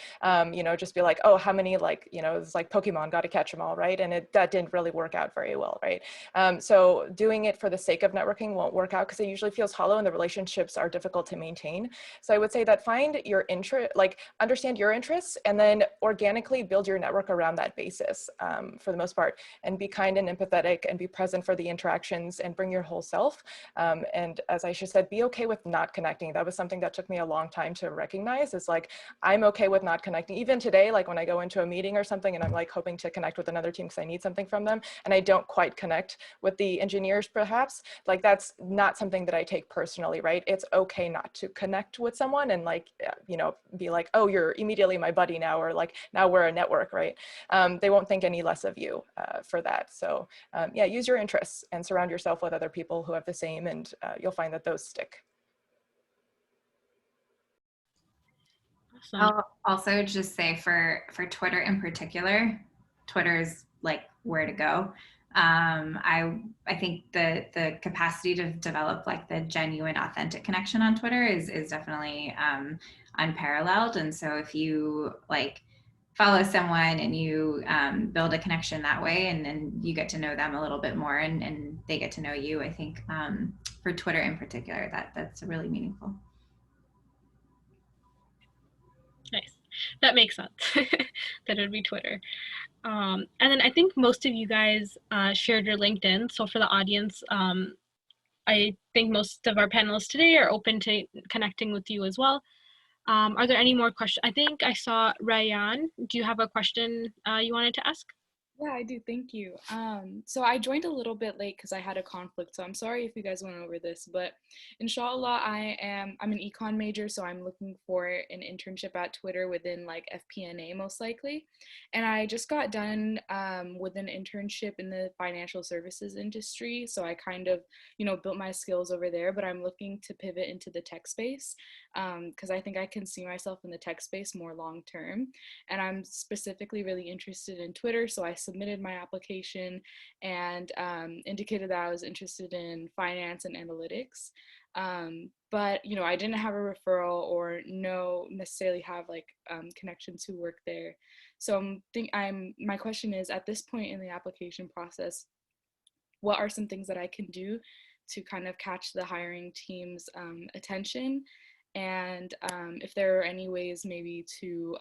just be like, oh, how many it's like Pokemon, got to catch them all, right? And that didn't really work out very well, right? So doing it for the sake of networking won't work out because it usually feels hollow and the relationships are difficult to maintain. So I would say that find your interest, like understand your interests and then organically build your network around that basis for the most part. And be kind and empathetic and be present for the interactions and bring your whole self. And as Aisha said, be okay with not connecting. That was something that took me a long time to recognize. Is like, I'm okay with not connecting. Even today, like when I go into a meeting or something and I'm like hoping to connect with another team because I need something from them and I don't quite connect with the engineers perhaps, like that's not something that I take personally, right? It's okay not to connect with someone and like, be like, oh, you're immediately my buddy now, or like now we're a network, right? They won't think any less of you for that. So yeah, use your interests and surround yourself with other people who have the same, and you'll find that those stick. Awesome. I'll also just say for Twitter in particular, Twitter is like where to go. I think the capacity to develop like the genuine, authentic connection on Twitter is definitely unparalleled. And so if you like follow someone and you build a connection that way, and then you get to know them a little bit more, and they get to know you, I think for Twitter in particular, that's really meaningful. Nice. That makes sense. That would be Twitter. And then I think most of you guys shared your LinkedIn. So for the audience, I think most of our panelists today are open to connecting with you as well. Are there any more questions? I think I saw Ryan. Do you have a question you wanted to ask? Yeah, I do. Thank you. So I joined a little bit late because I had a conflict. So I'm sorry if you guys went over this, but inshallah, I'm an econ major, so I'm looking for an internship at Twitter within like FP&A most likely. And I just got done with an internship in the financial services industry. So I kind of, built my skills over there, but I'm looking to pivot into the tech space because I think I can see myself in the tech space more long term. And I'm specifically really interested in Twitter. So I submitted my application and indicated that I was interested in finance and analytics. But I didn't have a referral or necessarily have like connections who work there. So my question is, at this point in the application process, what are some things that I can do to kind of catch the hiring team's attention? And if there are any ways maybe to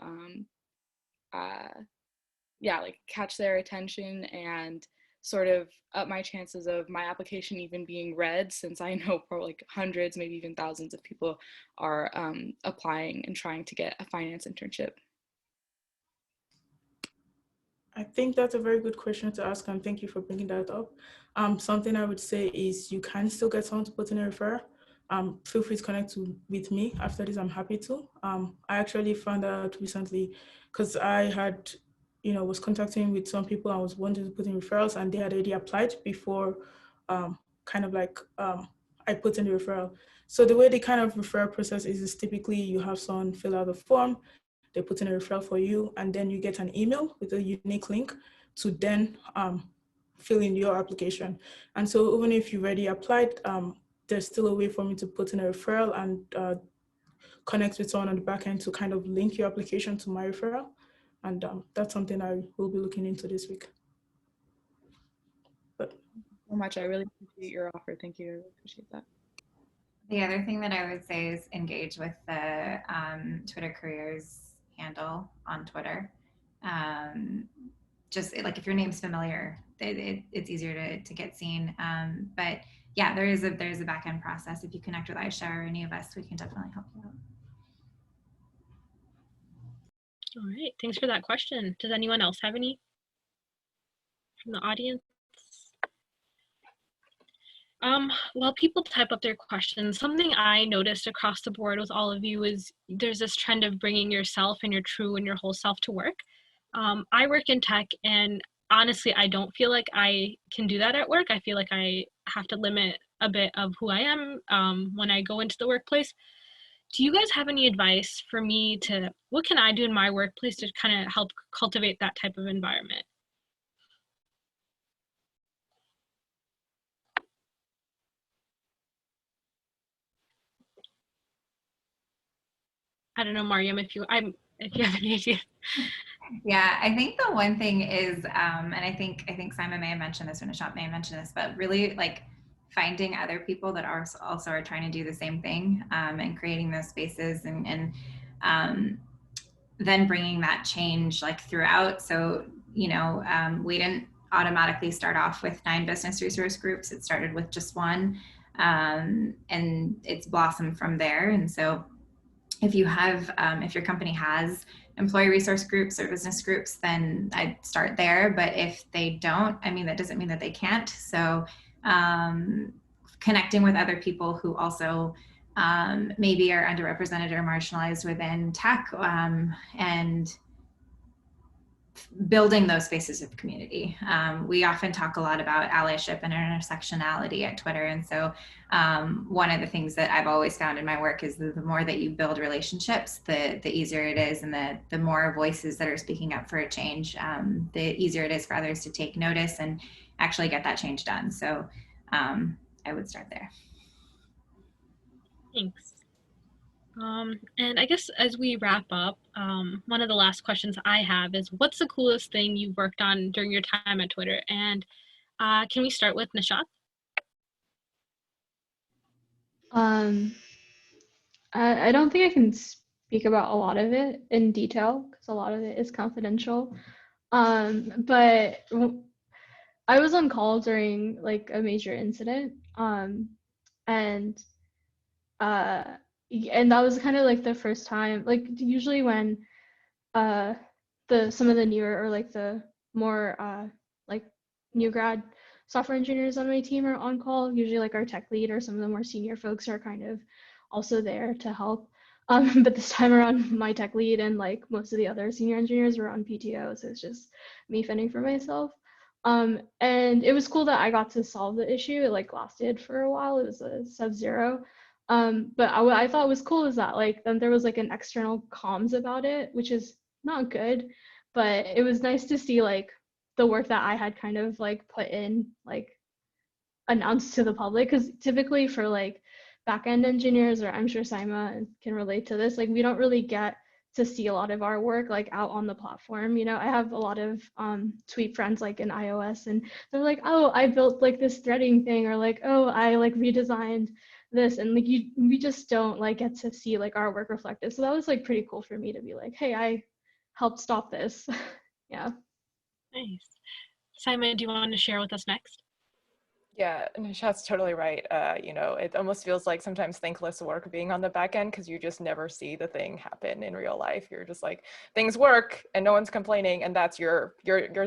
catch their attention and sort of up my chances of my application even being read, since I know probably like hundreds, maybe even thousands of people are applying and trying to get a finance internship. I think that's a very good question to ask, and thank you for bringing that up. Something I would say is you can still get someone to put in a referral. Feel free to connect with me after this. I'm happy to. I actually found out recently because I had, was contacting with some people. I was wanting to put in referrals, and they had already applied before, I put in the referral. So the way the kind of referral process is typically you have someone fill out a form, they put in a referral for you, and then you get an email with a unique link to then fill in your application. And so even if you've already applied, there's still a way for me to put in a referral and connect with someone on the back end to kind of link your application to my referral. And that's something I will be looking into this week. Thank you so much. I really appreciate your offer. Thank you. I really appreciate that. The other thing that I would say is engage with the Twitter careers handle on Twitter. Just like if your name's familiar, it's easier to get seen. But yeah, there's a back end process. If you connect with Aisha or any of us, we can definitely help you out. All right, thanks for that question. Does anyone else have any from the audience? While people type up their questions, something I noticed across the board with all of you is there's this trend of bringing yourself and your true and your whole self to work. I work in tech, and honestly, I don't feel like I can do that at work. I feel like I have to limit a bit of who I am when I go into the workplace. Do you guys have any advice for me to, what can I do in my workplace to kind of help cultivate that type of environment? I don't know, Mariam, if you have any idea. Yeah, I think the one thing is, and I think Simon may have mentioned this, or Nishat may have mentioned this, but really like finding other people that are also are trying to do the same thing, and creating those spaces, and then bringing that change like throughout. So we didn't automatically start off with 9 business resource groups. It started with just one, and it's blossomed from there. And so if you have, if your company has employee resource groups or business groups, then I'd start there. But if they don't, I mean, that doesn't mean that they can't. So connecting with other people who also maybe are underrepresented or marginalized within tech, and building those spaces of community. We often talk a lot about allyship and intersectionality at Twitter. And so one of the things that I've always found in my work is that the more that you build relationships, the easier it is. And the more voices that are speaking up for a change, the easier it is for others to take notice and actually get that change done. So I would start there. Thanks. And I guess as we wrap up, one of the last questions I have is, what's the coolest thing you've worked on during your time at Twitter? And can we start with Nishat? I don't think I can speak about a lot of it in detail because a lot of it is confidential. But I was on call during like a major incident, and that was kind of like the first time. Like usually when some of the newer or like the more like new grad software engineers on my team are on call, usually like our tech lead or some of the more senior folks are kind of also there to help. But this time around, my tech lead and like most of the other senior engineers were on PTO, so it's just me fending for myself. And it was cool that I got to solve the issue. It like lasted for a while. It was a sub-zero. But what I thought was cool is that like then there was like an external comms about it, which is not good, but it was nice to see like the work that I had kind of like put in like announced to the public, because typically for like backend engineers, or I'm sure Saima can relate to this, like we don't really get to see a lot of our work like out on the platform. I have a lot of tweet friends like in iOS, and they're like, oh, I built like this threading thing, or like, oh, I like redesigned this, and like we just don't like get to see like our work reflected. So that was like pretty cool for me to be like, hey, I helped stop this. Yeah. Nice. Simon, do you want to share with us next? Yeah, Nishat's totally right. It almost feels like sometimes thankless work being on the back end because you just never see the thing happen in real life. You're just like, things work and no one's complaining, and that's your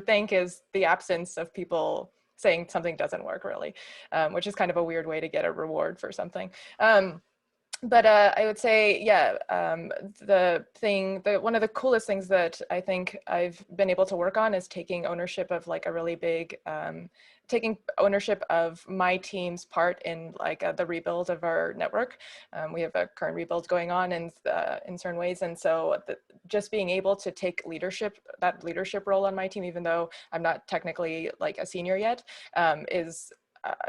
thank is the absence of people saying something doesn't work really, which is kind of a weird way to get a reward for something. But I would say, yeah, one of the coolest things that I think I've been able to work on is taking ownership of like a really big, taking ownership of my team's part in like the rebuild of our network. We have a current rebuild going on in certain ways. And so just being able to take that leadership role on my team, even though I'm not technically like a senior yet, is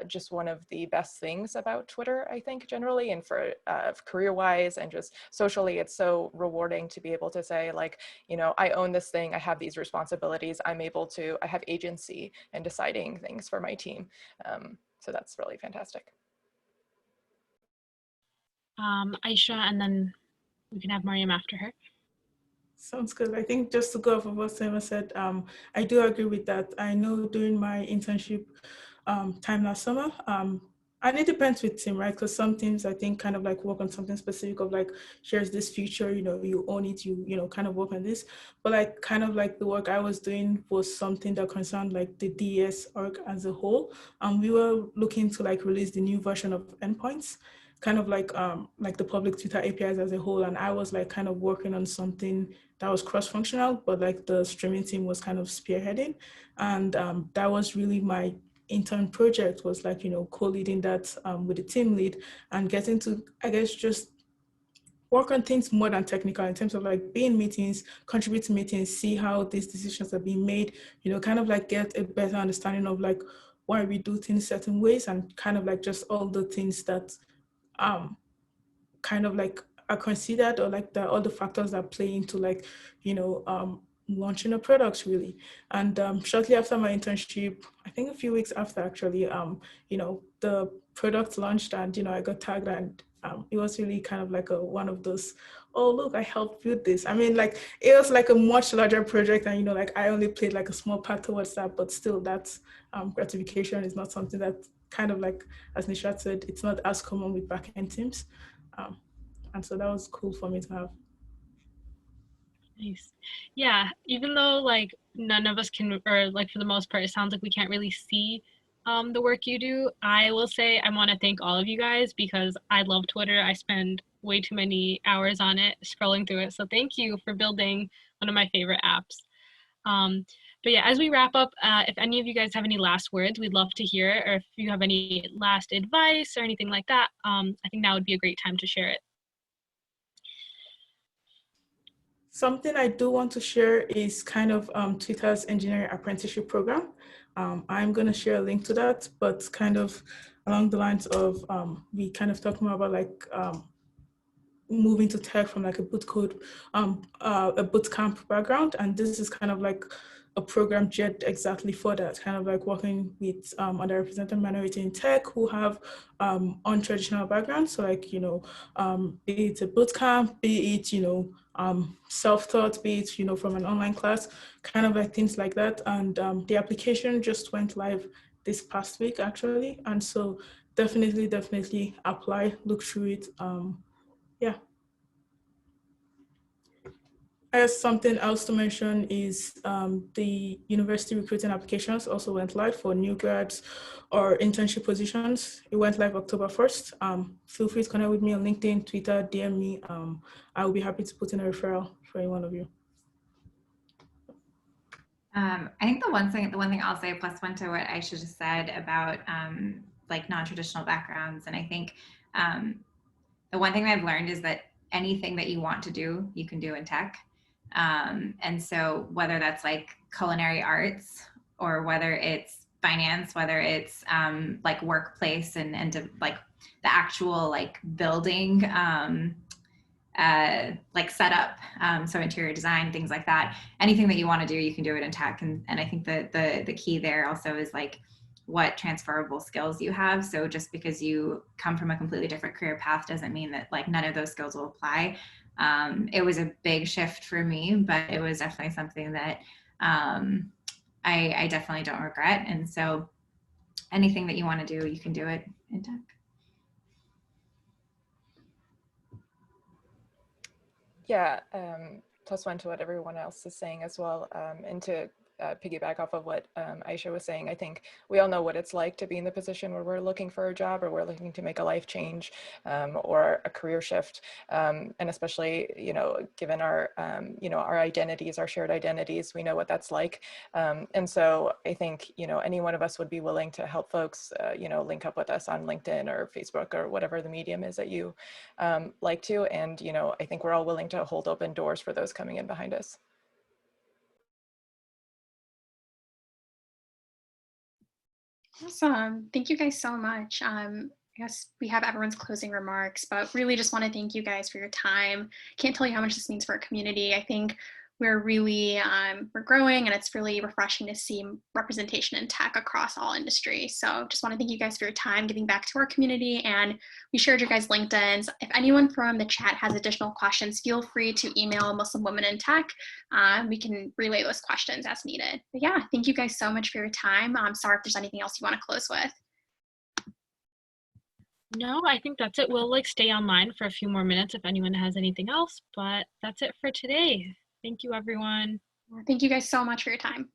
just one of the best things about Twitter, I think, generally, and for career-wise and just socially, it's so rewarding to be able to say, like, I own this thing, I have these responsibilities, I have agency in deciding things for my team. So that's really fantastic. Aisha, and then we can have Mariam after her. Sounds good. I think just to go off of what Saima said, I do agree with that. I know during my internship time last summer, And it depends with team, right? Because some teams, I think, kind of like work on something specific of like, here's this feature, you own it, you kind of work on this. But like, kind of like the work I was doing was something that concerned like the DES org as a whole. We were looking to like release the new version of endpoints, kind of like the public Twitter APIs as a whole. And I was like kind of working on something that was cross-functional, but like the streaming team was kind of spearheading. And that was really my intern project, was like, co-leading that with the team lead and getting to, I guess, just work on things more than technical in terms of like being meetings, contribute to meetings, see how these decisions are being made, kind of like get a better understanding of like why we do things certain ways, and kind of like just all the things that kind of like are considered, or like all the factors that play into like, launching a product really. And shortly after my internship, I think a few weeks after actually, the product launched, and, I got tagged, and it was really kind of like one of those, oh, look, I helped build this. I mean, like, it was like a much larger project, and, like I only played like a small part towards that, but still that's gratification is not something that kind of like, as Nishat said, it's not as common with backend teams. And so that was cool for me to have. Nice. Yeah, even though like none of us can, or like for the most part, it sounds like we can't really see the work you do, I will say I want to thank all of you guys, because I love Twitter. I spend way too many hours on it, scrolling through it. So thank you for building one of my favorite apps. But yeah, as we wrap up, if any of you guys have any last words, we'd love to hear, or if you have any last advice or anything like that, I think now would be a great time to share it. Something I do want to share is kind of Twitter's engineering apprenticeship program. I'm going to share a link to that, but kind of along the lines of we kind of talking about like moving to tech from like a boot camp background, and this is kind of like a program geared exactly for that, kind of like working with underrepresented minority in tech who have untraditional backgrounds. So like, be it a boot camp, be it, self-taught, be it, from an online class, kind of like things like that. And the application just went live this past week actually. And so definitely apply, look through it. Yeah. I guess something else to mention is the university recruiting applications also went live for new grads or internship positions. It went live October 1st. Feel free to connect with me on LinkedIn, Twitter, DM me. I will be happy to put in a referral for any one of you. I think the one thing I'll say, plus one to what Aisha just said about like non-traditional backgrounds. And I think the one thing I've learned is that anything that you want to do, you can do in tech. And so whether that's like culinary arts, or whether it's finance, whether it's like workplace and like the actual like building like setup, so interior design, things like that, anything that you want to do, you can do it in tech. And I think that the key there also is like what transferable skills you have. So just because you come from a completely different career path doesn't mean that like none of those skills will apply. It was a big shift for me, but it was definitely something that I definitely don't regret. And so anything that you want to do, you can do it in tech. Yeah, plus one to what everyone else is saying as well, and to piggyback off of what Aisha was saying, I think we all know what it's like to be in the position where we're looking for a job, or we're looking to make a life change or a career shift. And especially, given our, our identities, our shared identities, we know what that's like. And so I think, any one of us would be willing to help folks, link up with us on LinkedIn or Facebook or whatever the medium is that you like to. And, I think we're all willing to hold open doors for those coming in behind us. Awesome. Thank you guys so much. I guess we have everyone's closing remarks, but really just want to thank you guys for your time. Can't tell you how much this means for our community. I think we're really, we're growing, and it's really refreshing to see representation in tech across all industries. So just want to thank you guys for your time giving back to our community, and we shared your guys' LinkedIn's. If anyone from the chat has additional questions, feel free to email Muslim Women in Tech. We can relay those questions as needed. But yeah, thank you guys so much for your time. I'm sorry if there's anything else you want to close with. No, I think that's it. We'll like stay online for a few more minutes if anyone has anything else, but that's it for today. Thank you, everyone. Thank you guys so much for your time.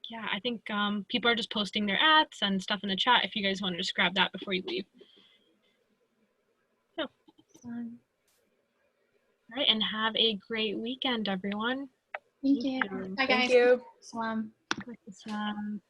Yeah, I think people are just posting their ads and stuff in the chat if you guys want to just grab that before you leave. So, all right, and have a great weekend, everyone. Thank you. Bye, guys. Thank you. Salam. Salam.